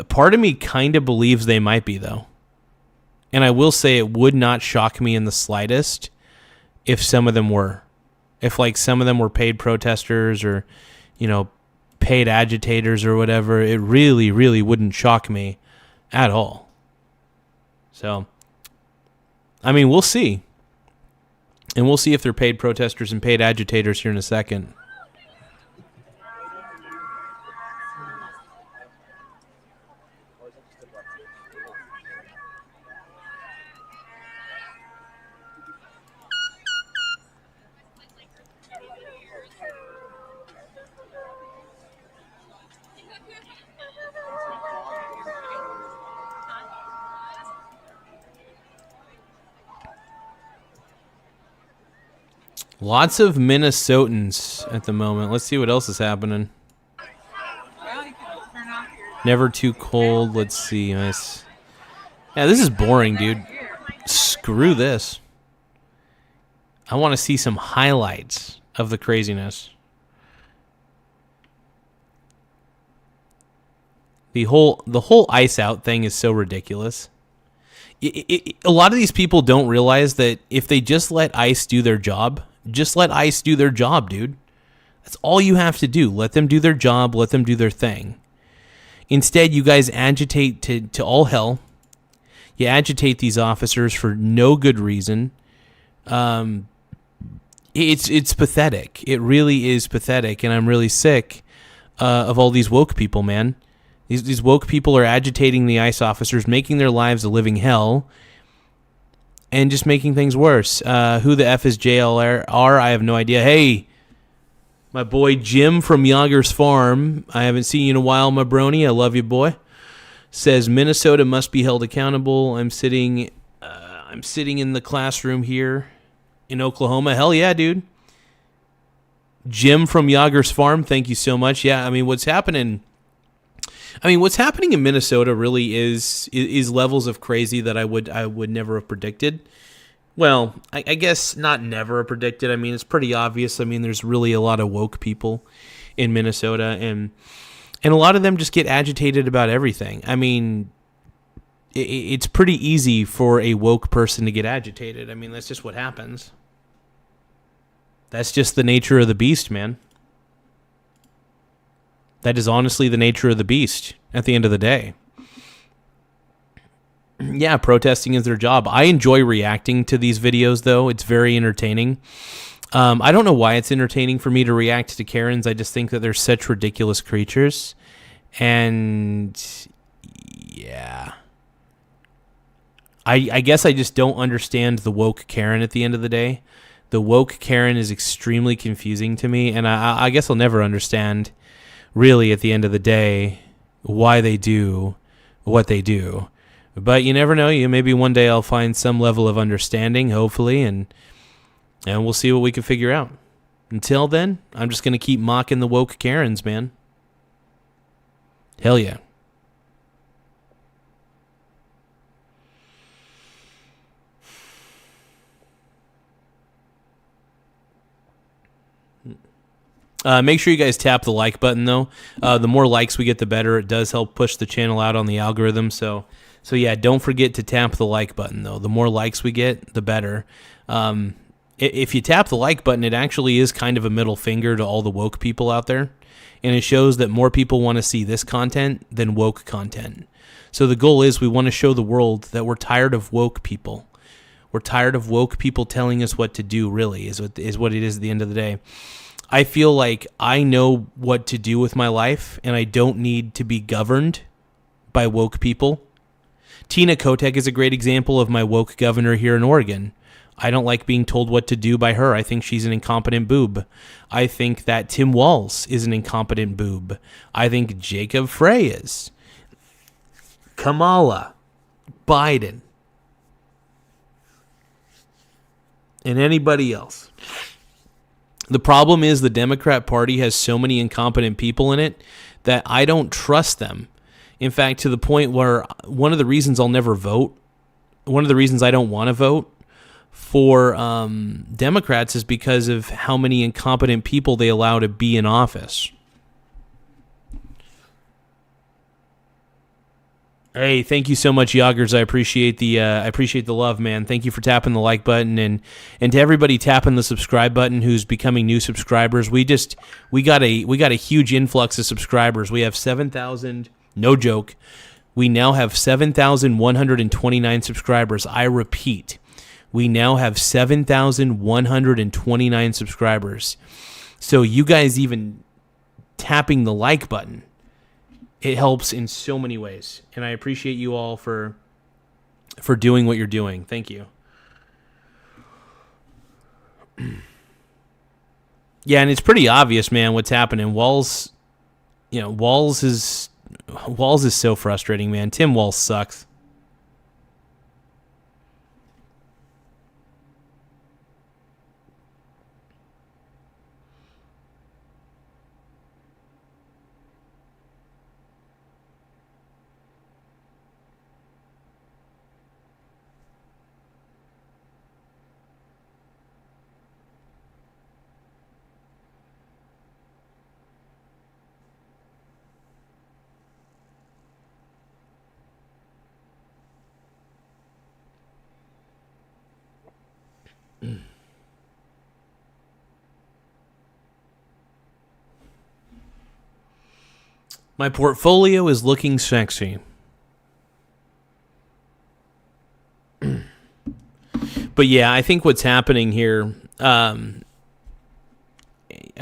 Part of me kind of believes they might be, though. And I will say it would not shock me in the slightest if some of them were. If, like, some of them were paid protesters or, you know, paid agitators or whatever, it really, really wouldn't shock me at all. So, I mean, we'll see. And we'll see if they're paid protesters and paid agitators here in a second. Lots of Minnesotans at the moment. Let's see what else is happening. Never too cold. Let's see. Nice. Yeah, this is boring, dude. Screw this. I want to see some highlights of the craziness. The whole ice out thing is so ridiculous. A lot of these people don't realize that if they just let ICE do their job, just let ICE do their job, dude. That's all you have to do. Let them do their job. Let them do their thing. Instead, you guys agitate to all hell. You agitate these officers for no good reason. It's pathetic. It really is pathetic, and I'm really sick of all these woke people, man. These woke people are agitating the ICE officers, making their lives a living hell, and just making things worse. Who the F is JLR? I have no idea. Hey, my boy Jim from Yager's Farm. I haven't seen you in a while, my brony. I love you, boy. Says Minnesota must be held accountable. I'm sitting in the classroom here in Oklahoma. Hell yeah, dude. Jim from Yager's Farm, thank you so much. Yeah, I mean, what's happening in Minnesota really is levels of crazy that I would never have predicted. Well, I guess not never have predicted. I mean, it's pretty obvious. I mean, there's really a lot of woke people in Minnesota, and a lot of them just get agitated about everything. I mean, it's pretty easy for a woke person to get agitated. I mean, that's just what happens. That's just the nature of the beast, man. That is honestly the nature of the beast at the end of the day. Yeah, protesting is their job. I enjoy reacting to these videos, though. It's very entertaining. I don't know why it's entertaining for me to react to Karens. I just think that they're such ridiculous creatures. And yeah. I guess I just don't understand the woke Karen at the end of the day. The woke Karen is extremely confusing to me, and I guess I'll never understand, really, at the end of the day, why they do what they do. But you never know. Maybe one day I'll find some level of understanding, hopefully, and we'll see what we can figure out. Until then, I'm just going to keep mocking the woke Karens, man. Hell yeah. Make sure you guys tap the like button, though. The more likes we get, the better. It does help push the channel out on the algorithm. So yeah, don't forget to tap the like button, though. The more likes we get, the better. If you tap the like button, it actually is kind of a middle finger to all the woke people out there. And it shows that more people want to see this content than woke content. So the goal is we want to show the world that we're tired of woke people. We're tired of woke people telling us what to do, really, is what it is at the end of the day. I feel like I know what to do with my life, and I don't need to be governed by woke people. Tina Kotek is a great example of my woke governor here in Oregon. I don't like being told what to do by her. I think she's an incompetent boob. I think that Tim Walz is an incompetent boob. I think Jacob Frey is. Kamala, Biden, and anybody else. The problem is the Democrat Party has so many incompetent people in it that I don't trust them. In fact, to the point where one of the reasons I'll never vote, one of the reasons I don't want to vote for Democrats is because of how many incompetent people they allow to be in office. Hey, thank you so much, Yoggers. I appreciate the love, man. Thank you for tapping the like button, and to everybody tapping the subscribe button who's becoming new subscribers. We got a huge influx of subscribers. We have 7,000. No joke. We now have 7,129 subscribers. I repeat, We now have 7,129 subscribers. So you guys even tapping the like button, it helps in so many ways. And I appreciate you all for doing what you're doing. Thank you. Yeah, and it's pretty obvious, man, what's happening. Walls is so frustrating, man. Tim Walz sucks. My portfolio is looking sexy. But yeah, I think what's happening here, I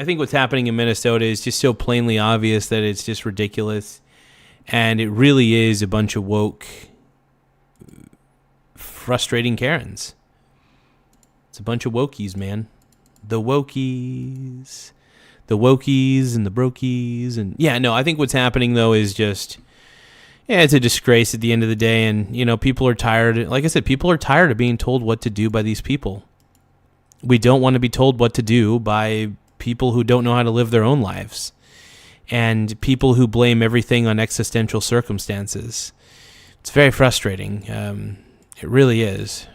think what's happening in Minnesota is just so plainly obvious that it's just ridiculous. And it really is a bunch of woke, frustrating Karens. It's a bunch of wokies, man. The wokies. The wokies and the brokies. And yeah, no, I think what's happening, though, is just, yeah, it's a disgrace at the end of the day. And, you know, people are tired. Like I said, people are tired of being told what to do by these people. We don't want to be told what to do by people who don't know how to live their own lives. And people who blame everything on existential circumstances. It's very frustrating. It really is.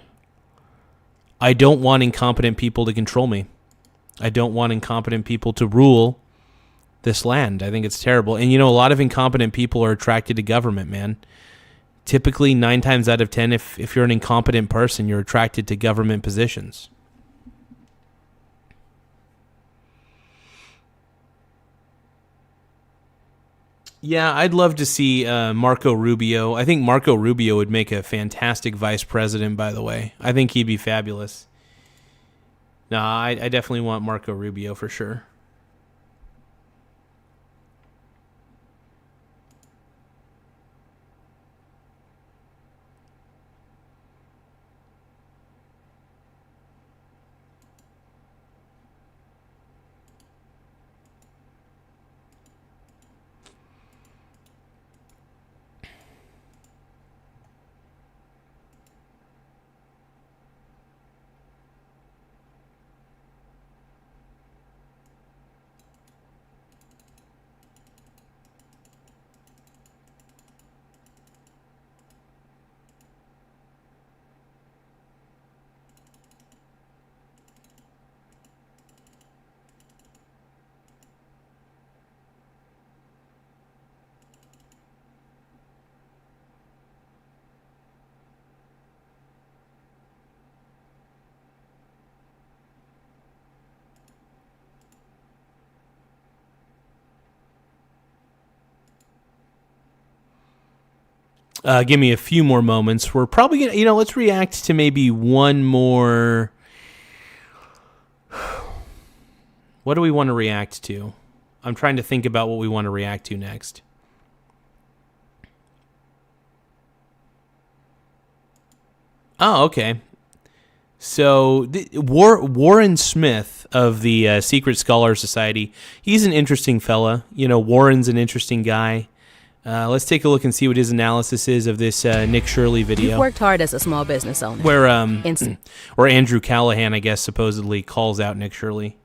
I don't want incompetent people to control me. I don't want incompetent people to rule this land. I think it's terrible. And, you know, a lot of incompetent people are attracted to government, man. Typically, 9 times out of 10, if you're an incompetent person, you're attracted to government positions. Yeah, I'd love to see Marco Rubio. I think Marco Rubio would make a fantastic vice president, by the way. I think he'd be fabulous. No, I definitely want Marco Rubio for sure. Give me a few more moments. We're probably going to, let's react to maybe one more. What do we want to react to? I'm trying to think about what we want to react to next. Oh, okay. So Warren Smith of the Secret Scholar Society, he's an interesting fella. You know, Warren's an interesting guy. Let's take a look and see what his analysis is of this Nick Shirley video. You've worked hard as a small business owner. Where Andrew Callahan, I guess, supposedly calls out Nick Shirley.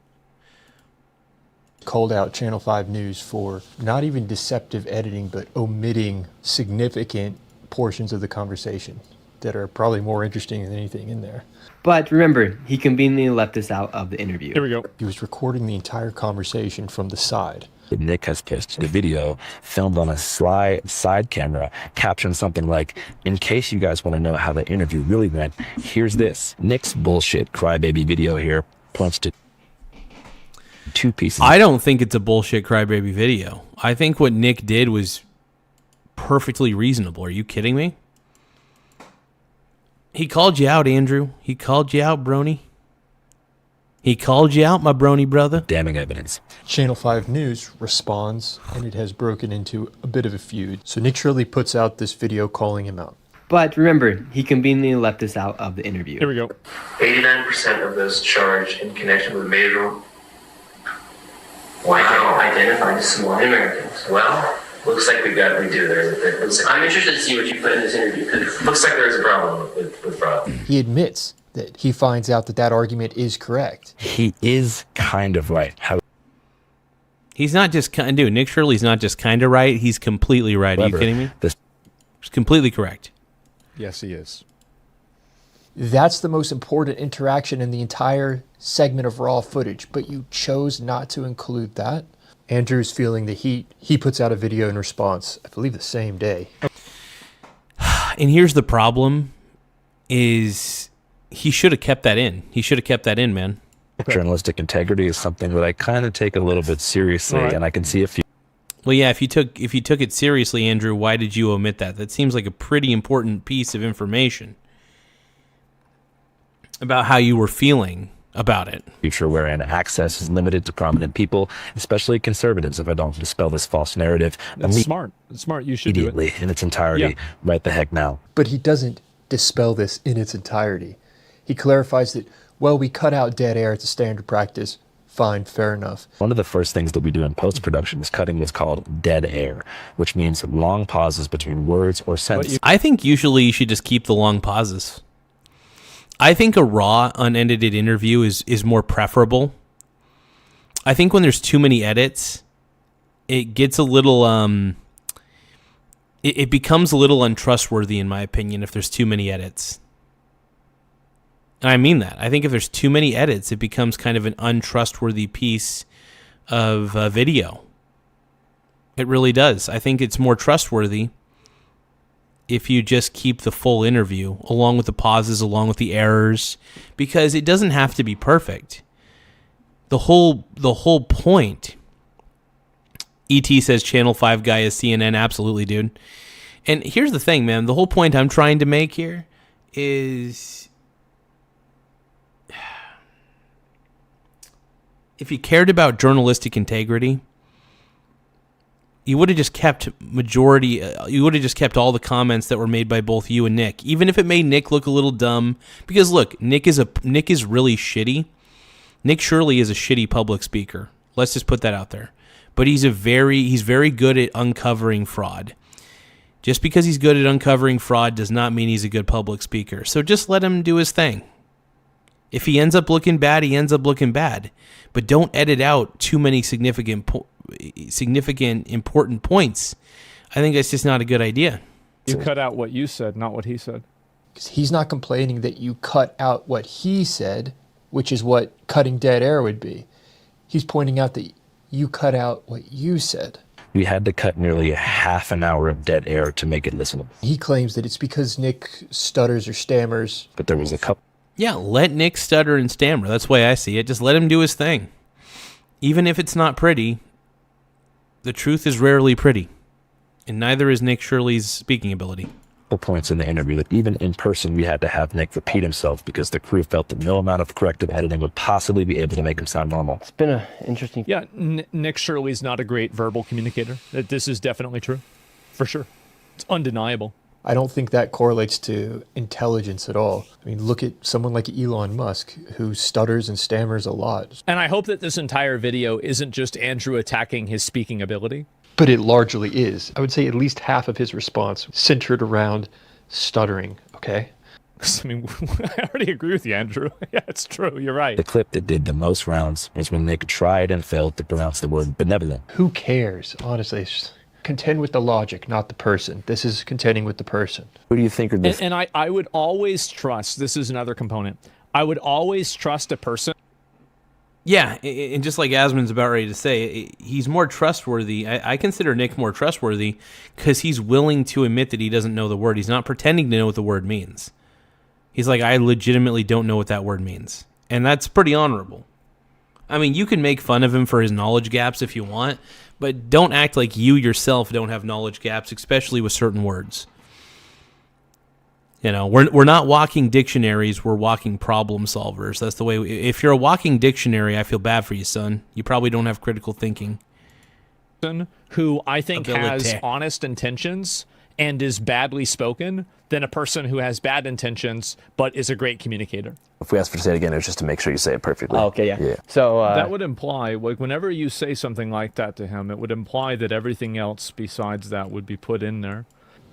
Called out Channel 5 News for not even deceptive editing, but omitting significant portions of the conversation that are probably more interesting than anything in there. But remember, he conveniently left us out of the interview. Here we go. He was recording the entire conversation from the side. Nick has posted a video filmed on a side camera, captioned something like, "In case you guys want to know how the interview really went, here's this. Nick's bullshit crybaby video here, plunged to 2 pieces." I don't think it's a bullshit crybaby video. I think what Nick did was perfectly reasonable. Are you kidding me? He called you out, Andrew. He called you out, Brony. He called you out, my Brony brother. Damning evidence. Channel 5 News responds, and it has broken into a bit of a feud. So Nick Shirley puts out this video calling him out. But remember, he conveniently left us out of the interview. Here we go. 89% of those charged in connection with major white identified small Americans. Well, looks like we do there. I'm interested to see what you put in this interview because it looks like there's a problem with fraud. He admits that he finds out that argument is correct. He is kind of right. He's not just kind. Dude, Nick Shirley's not just kind of right. He's completely right. Are you kidding me? He's completely correct. Yes, he is. That's the most important interaction in the entire segment of raw footage, but you chose not to include that. Andrew's feeling the heat. He puts out a video in response, I believe the same day. And here's the problem is he should have kept that in. He should have kept that in, man. Journalistic integrity is something that I kind of take a little bit seriously, and I can see a few. Well, yeah, if you took it seriously, Andrew, why did you omit that? That seems like a pretty important piece of information about how you were feeling about it. Future wherein access is limited to prominent people, especially conservatives, if I don't dispel this false narrative. That's smart. It's smart. You should immediately do it. In its entirety, right the heck now. But he doesn't dispel this in its entirety. He clarifies that, well, we cut out dead air. It's a standard practice. Fine, fair enough. One of the first things that we do in post-production is cutting what's called dead air, which means long pauses between words or sentences. I think usually you should just keep the long pauses. I think a raw, unedited interview is more preferable. I think when there's too many edits, it gets a little it becomes a little untrustworthy, in my opinion, if there's too many edits. And I mean that. I think if there's too many edits, it becomes kind of an untrustworthy piece of video. It really does. I think it's more trustworthy if you just keep the full interview, along with the pauses, along with the errors, because it doesn't have to be perfect. The whole point. ET says Channel 5 guy is CNN. Absolutely, dude. And here's the thing, man. The whole point I'm trying to make here is, if you cared about journalistic integrity, you would have just kept you would have just kept all the comments that were made by both you and Nick, even if it made Nick look a little dumb. Because look, Nick is really shitty. Nick Shirley is a shitty public speaker. Let's just put that out there. But he's very good at uncovering fraud. Just because he's good at uncovering fraud does not mean he's a good public speaker. So just let him do his thing. If he ends up looking bad, he ends up looking bad. But don't edit out too many significant, important points. I think that's just not a good idea. You cut out what you said, not what he said. He's not complaining that you cut out what he said, which is what cutting dead air would be. He's pointing out that you cut out what you said. We had to cut nearly a half an hour of dead air to make it listenable. He claims that it's because Nick stutters or stammers. But there was a couple. Yeah, let Nick stutter and stammer. That's the way I see it. Just let him do his thing. Even if it's not pretty, the truth is rarely pretty. And neither is Nick Shirley's speaking ability. Points in the interview that even in person we had to have Nick repeat himself because the crew felt that no amount of corrective editing would possibly be able to make him sound normal. It's been an interesting... Yeah, Nick Shirley's not a great verbal communicator. This is definitely true. For sure. It's undeniable. I don't think that correlates to intelligence at all. I mean, look at someone like Elon Musk, who stutters and stammers a lot. And I hope that this entire video isn't just Andrew attacking his speaking ability. But it largely is. I would say at least half of his response centered around stuttering, okay? I mean, I already agree with you, Andrew. Yeah, it's true. You're right. The clip that did the most rounds was when Nick tried and failed to pronounce the word benevolent. Who cares? Honestly, contend with the logic, not the person. This is contending with the person. Who do you think are this? And I would always trust, this is another component, I would always trust a person. Yeah, and just like Asman's about ready to say, he's more trustworthy. I consider Nick more trustworthy because he's willing to admit that he doesn't know the word. He's not pretending to know what the word means. He's like, I legitimately don't know what that word means. And that's pretty honorable. I mean, you can make fun of him for his knowledge gaps if you want, but don't act like you yourself don't have knowledge gaps, especially with certain words. You know, we're not walking dictionaries, we're walking problem solvers. That's the way. If you're a walking dictionary, I feel bad for you, son. You probably don't have critical thinking. Who I think has Ability. honest intentions and is badly spoken than a person who has bad intentions but is a great communicator. If we ask for to say it again, it's just to make sure you say it perfectly. Oh, okay, yeah. So that would imply, like, whenever you say something like that to him, it would imply that everything else besides that would be put in there.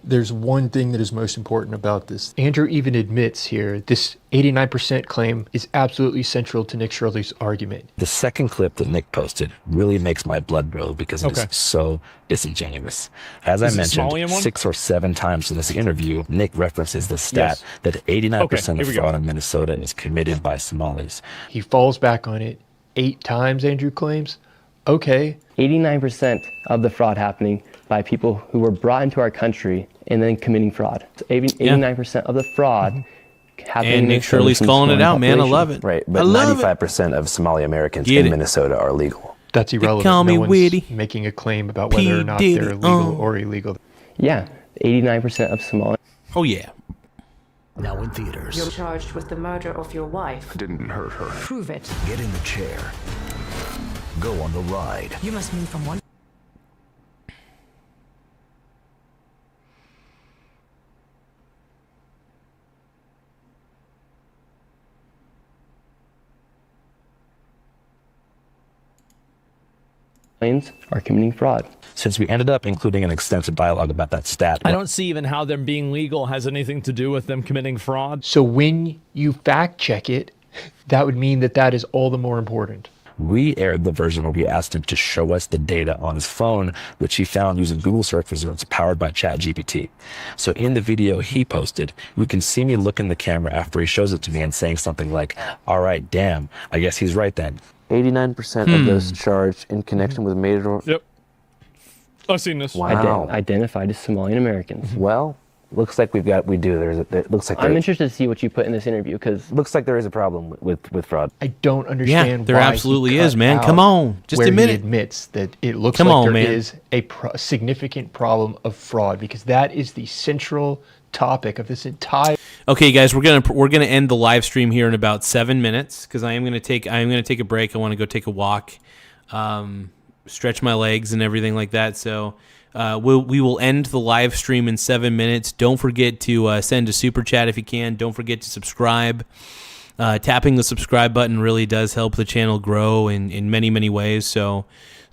There's one thing that is most important about this. Andrew even admits here this 89% claim is absolutely central to Nick Shirley's argument. The second clip that Nick posted really makes my blood boil because Okay. it's so disingenuous. As Is I it mentioned Somalian one? 6 or 7 times in this interview, Nick references the stat Yes. that 89% Okay, of here we go. fraud in Minnesota is committed by Somalis. He falls back on it 8 times, Andrew claims. Okay. 89% of the fraud happening by people who were brought into our country and then committing fraud. So 89% of the fraud happening And in Nick Minnesota Shirley's from calling it Somali out, man. I population. love it. Right, I but love 95% of Somali Americans Get in it. Minnesota are legal. That's irrelevant. call me no one's witty. making a claim about whether or not P. they're Diddy, legal or illegal. Yeah, 89% of Somali. Oh, yeah. Now in theaters. You're charged with the murder of your wife. I didn't hurt her. Prove it. Get in the chair. Go on the ride. You must move from one. Are committing fraud. Since we ended up including an extensive dialogue about that stat, I don't see even how them being legal has anything to do with them committing fraud. So when you fact check it, that would mean that that is all the more important. we aired the version where we asked him to show us the data on his phone, which he found using Google search results powered by ChatGPT. So in the video he posted, we can see me look in the camera after he shows it to me and saying something like, all right, damn, I guess he's right then. 89% of those charged in connection with major... Yep. I've seen this. Wow. Identified as Somalian Americans. Well, looks like we do. It looks like I'm interested to see what you put in this interview because looks like there is a problem with fraud. I don't understand. there why absolutely he is, cut man. out Come on, just where admit he it. admits that it looks Come like on, there man. is a significant problem of fraud because that is the central topic of this entire. Okay, guys, we're gonna end the live stream here in about 7 minutes because I'm gonna take a break. I want to go take a walk, stretch my legs and everything like that. So we will end the live stream in 7 minutes. Don't forget to send a super chat if you can. Don't forget to subscribe. Tapping the subscribe button really does help the channel grow in many, many ways. So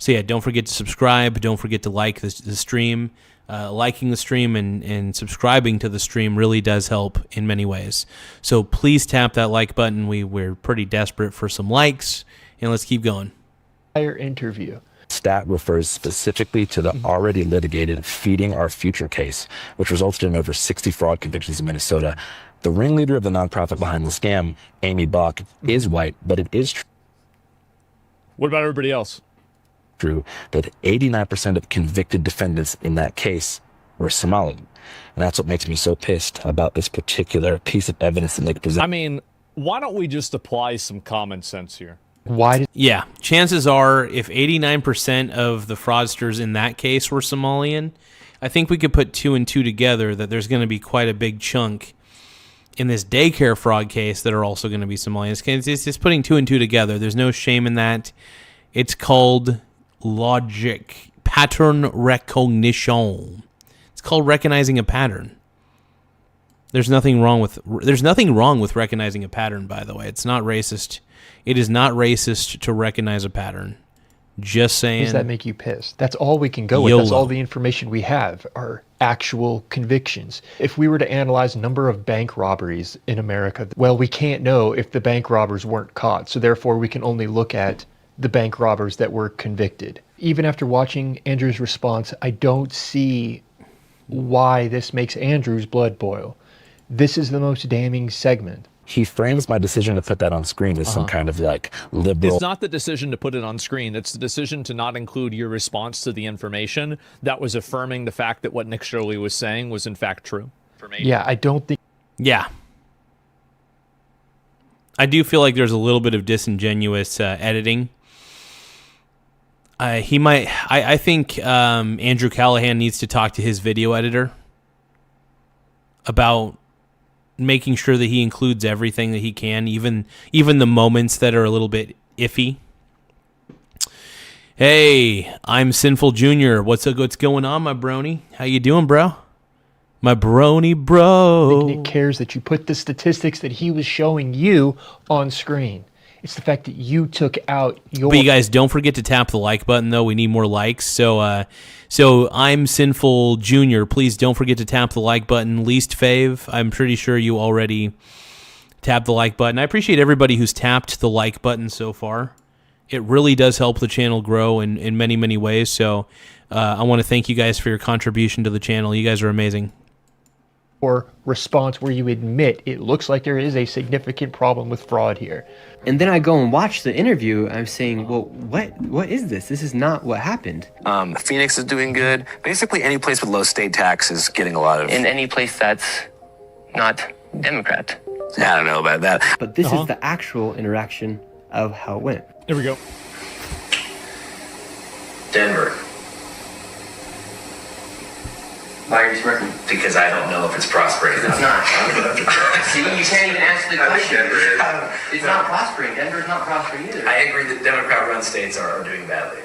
yeah, don't forget to subscribe. Don't forget to like the stream. Liking the stream and subscribing to the stream really does help in many ways. So please tap that like button. We're pretty desperate for some likes, and let's keep going. Entire interview. Stat refers specifically to the already litigated Feeding Our Future case, which resulted in over 60 fraud convictions in Minnesota. The ringleader of the nonprofit behind the scam, Amy Bach, is white, but it is What about everybody else? true that 89% of convicted defendants in that case were Somali. And that's what makes me so pissed about this particular piece of evidence that Nick presented. I mean, why don't we just apply some common sense here? Yeah, chances are if 89% of the fraudsters in that case were Somalian, I think we could put 2 and 2 together that there's going to be quite a big chunk in this daycare fraud case that are also going to be Somalians. It's just putting 2 and 2 together. There's no shame in that. It's called logic, pattern recognition. It's called recognizing a pattern. There's nothing wrong with recognizing a pattern, by the way. It's not racist. It is not racist to recognize a pattern. Just saying. Does that make you pissed? That's all we can go with. YOLO. That's all the information we have are actual convictions. If we were to analyze number of bank robberies in America, well, we can't know if the bank robbers weren't caught. So therefore, we can only look at the bank robbers that were convicted. Even after watching Andrew's response, I don't see why this makes Andrew's blood boil. This is the most damning segment. He frames my decision to put that on screen as some kind of like liberal. It's not the decision to put it on screen. It's the decision to not include your response to the information that was affirming the fact that what Nick Shirley was saying was in fact true. Yeah, I don't think... Yeah. I do feel like there's a little bit of disingenuous editing. I think Andrew Callahan needs to talk to his video editor about making sure that he includes everything that he can, even the moments that are a little bit iffy. Hey, I'm Sinful Junior. What's going on, my brony? How you doing, bro? My brony bro. I think Nick cares that you put the statistics that he was showing you on screen. It's the fact that you took out your... But you guys, don't forget to tap the like button, though. We need more likes. So I'm Sinful Junior. Please don't forget to tap the like button. Least fave. I'm pretty sure you already tapped the like button. I appreciate everybody who's tapped the like button so far. It really does help the channel grow in many, many ways. So I want to thank you guys for your contribution to the channel. You guys are amazing. Or response where you admit it looks like there is a significant problem with fraud here. And then I go and watch the interview. I'm saying, well, what is this? This is not what happened. Phoenix is doing good. Basically, any place with low state tax is getting a lot of... In any place that's not Democrat. I don't know about that. But this is the actual interaction of how it went. Here we go. Denver. Why are you smirking? Because I don't know if it's prospering. It's not. See, you can't even answer the question. It's not prospering. Denver's not prospering either. I agree that Democrat-run states are doing badly.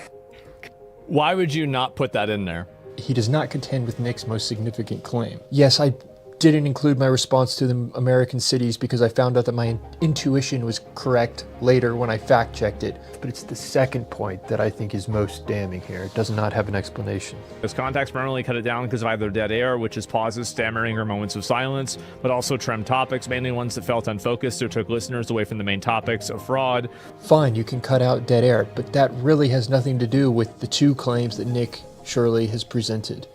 Why would you not put that in there? He does not contend with Nick's most significant claim. Yes, I didn't include my response to the American cities because I found out that my intuition was correct later when I fact-checked it. But it's the second point that I think is most damning here. It does not have an explanation. His contacts permanently cut it down because of either dead air, which is pauses, stammering, or moments of silence, but also trimmed topics, mainly ones that felt unfocused or took listeners away from the main topics of fraud. Fine, you can cut out dead air, but that really has nothing to do with the two claims that Nick Shirley has presented.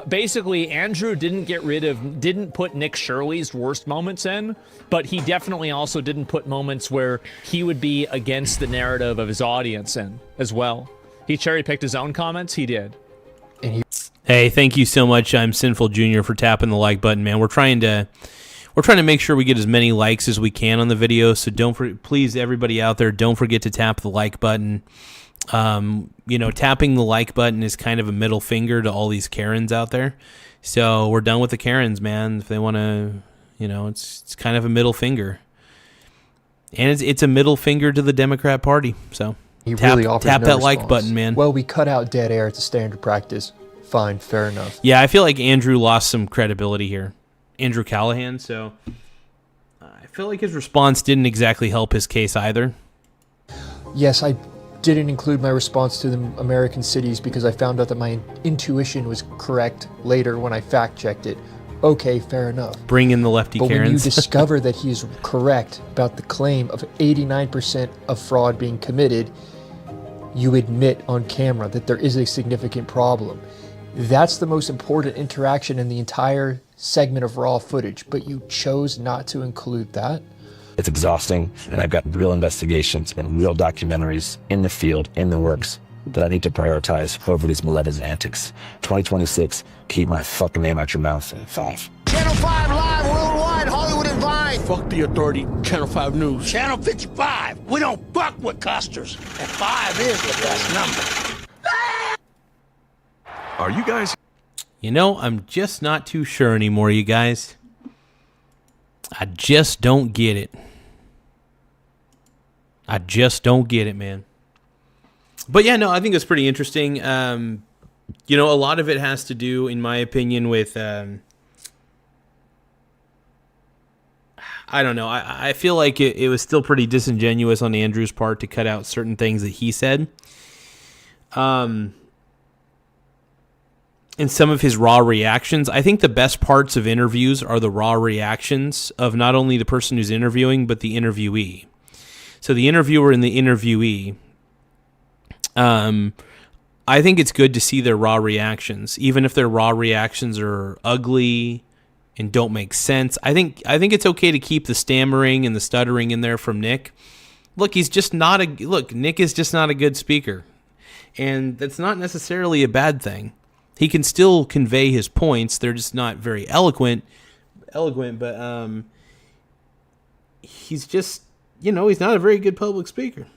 Basically, Andrew didn't put Nick Shirley's worst moments in, but he definitely also didn't put moments where he would be against the narrative of his audience in as well. He cherry-picked his own comments, he did. Hey, thank you so much, I'm Sinful Junior, for tapping the like button, man. We're trying to make sure we get as many likes as we can on the video, so please, everybody out there, don't forget to tap the like button. Tapping the like button is kind of a middle finger to all these Karens out there. So we're done with the Karens, man. If they want to, it's kind of a middle finger. And it's a middle finger to the Democrat Party. So tap that like button, man. Well, we cut out dead air. It's a standard practice. Fine, fair enough. Yeah, I feel like Andrew lost some credibility here. Andrew Callahan. So I feel like his response didn't exactly help his case either. Yes, I didn't include my response to the American cities because I found out that my intuition was correct later when I fact-checked it. Okay, fair enough. Bring in the lefty Karens. But when you discover that he's correct about the claim of 89% of fraud being committed, you admit on camera that there is a significant problem. That's the most important interaction in the entire segment of raw footage, but you chose not to include that. It's exhausting, and I've got real investigations and real documentaries in the field, in the works, that I need to prioritize over these Miletta's antics. 2026, keep my fucking name out your mouth. 5. Channel 5 live worldwide, Hollywood and Vine. Fuck the authority, Channel 5 News. Channel 55, we don't fuck with custers. And 5 is the best number. Are you guys... I'm just not too sure anymore, you guys. I just don't get it. I just don't get it, man. But yeah, no, I think it's pretty interesting. A lot of it has to do, in my opinion, with... I don't know. I feel like it was still pretty disingenuous on Andrew's part to cut out certain things that he said. In some of his raw reactions. I think the best parts of interviews are the raw reactions of not only the person who's interviewing, but the interviewee. So the interviewer and the interviewee, I think it's good to see their raw reactions, even if their raw reactions are ugly and don't make sense. I think it's okay to keep the stammering and the stuttering in there from Nick. Nick is just not a good speaker, and that's not necessarily a bad thing. He can still convey his points. They're just not very eloquent, but he's just, he's not a very good public speaker.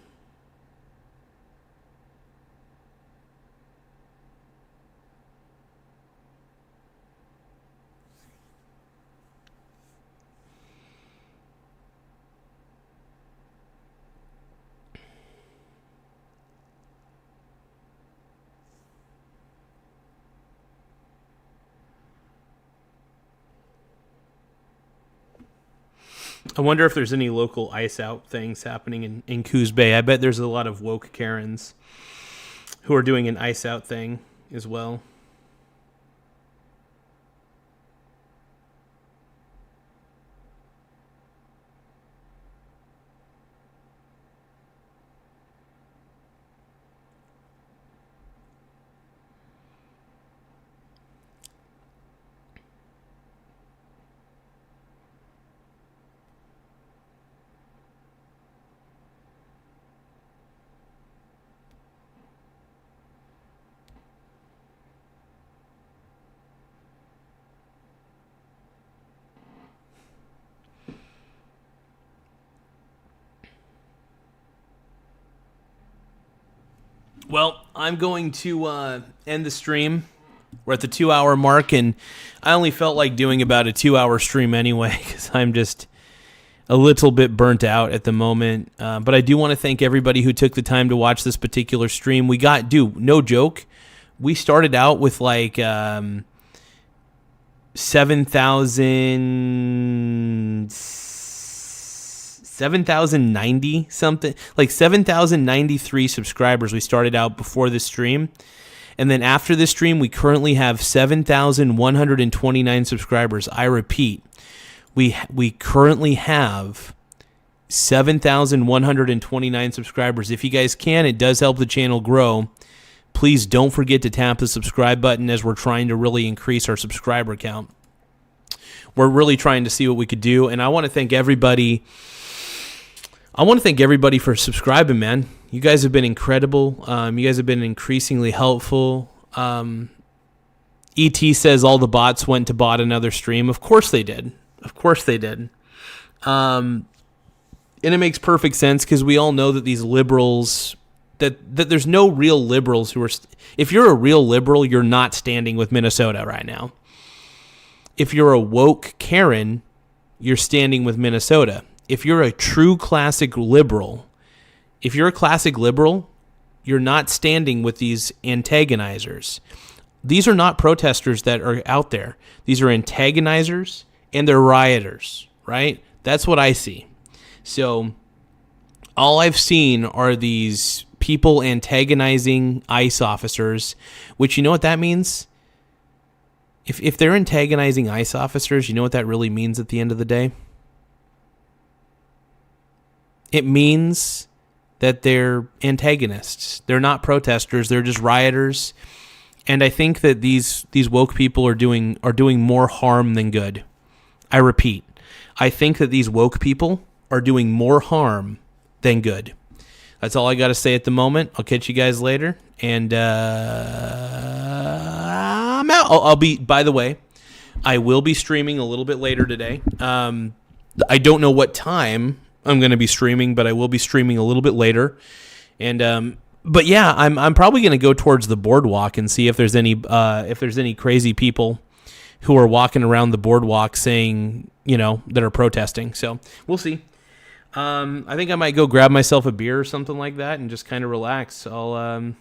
I wonder if there's any local ice out things happening in Coos Bay. I bet there's a lot of woke Karens who are doing an ice out thing as well. Well, I'm going to end the stream. We're at the 2-hour mark, and I only felt like doing about a 2-hour stream anyway because I'm just a little bit burnt out at the moment. But I do want to thank everybody who took the time to watch this particular stream. We got, no joke, we started out with like 7,090 something, like 7,093 subscribers. We started out before this stream. And then after this stream, we currently have 7,129 subscribers. I repeat, we currently have 7,129 subscribers. If you guys can, it does help the channel grow. Please don't forget to tap the subscribe button as we're trying to really increase our subscriber count. We're really trying to see what we could do. And I want to thank everybody. I want to thank everybody for subscribing, man. You guys have been incredible. You guys have been increasingly helpful. ET says all the bots went to bot another stream. Of course they did. Of course they did. And it makes perfect sense because we all know that these liberals, that there's no real liberals who are... If you're a real liberal, you're not standing with Minnesota right now. If you're a woke Karen, you're standing with Minnesota. If you're a true classic liberal, you're not standing with these antagonizers. These are not protesters that are out there. These are antagonizers and they're rioters, right? That's what I see. So all I've seen are these people antagonizing ICE officers, which you know what that means? If they're antagonizing ICE officers, you know what that really means at the end of the day? It means that they're antagonists. They're not protesters. They're just rioters. And I think that these woke people are doing more harm than good. I repeat, I think that these woke people are doing more harm than good. That's all I got to say at the moment. I'll catch you guys later. And I'm out. I'll be, by the way, I will be streaming a little bit later today. I don't know what time I'm going to be streaming, but I will be streaming a little bit later. And but yeah, I'm probably going to go towards the boardwalk and see if there's any crazy people who are walking around the boardwalk saying, that are protesting. So we'll see. I think I might go grab myself a beer or something like that and just kind of relax. I'll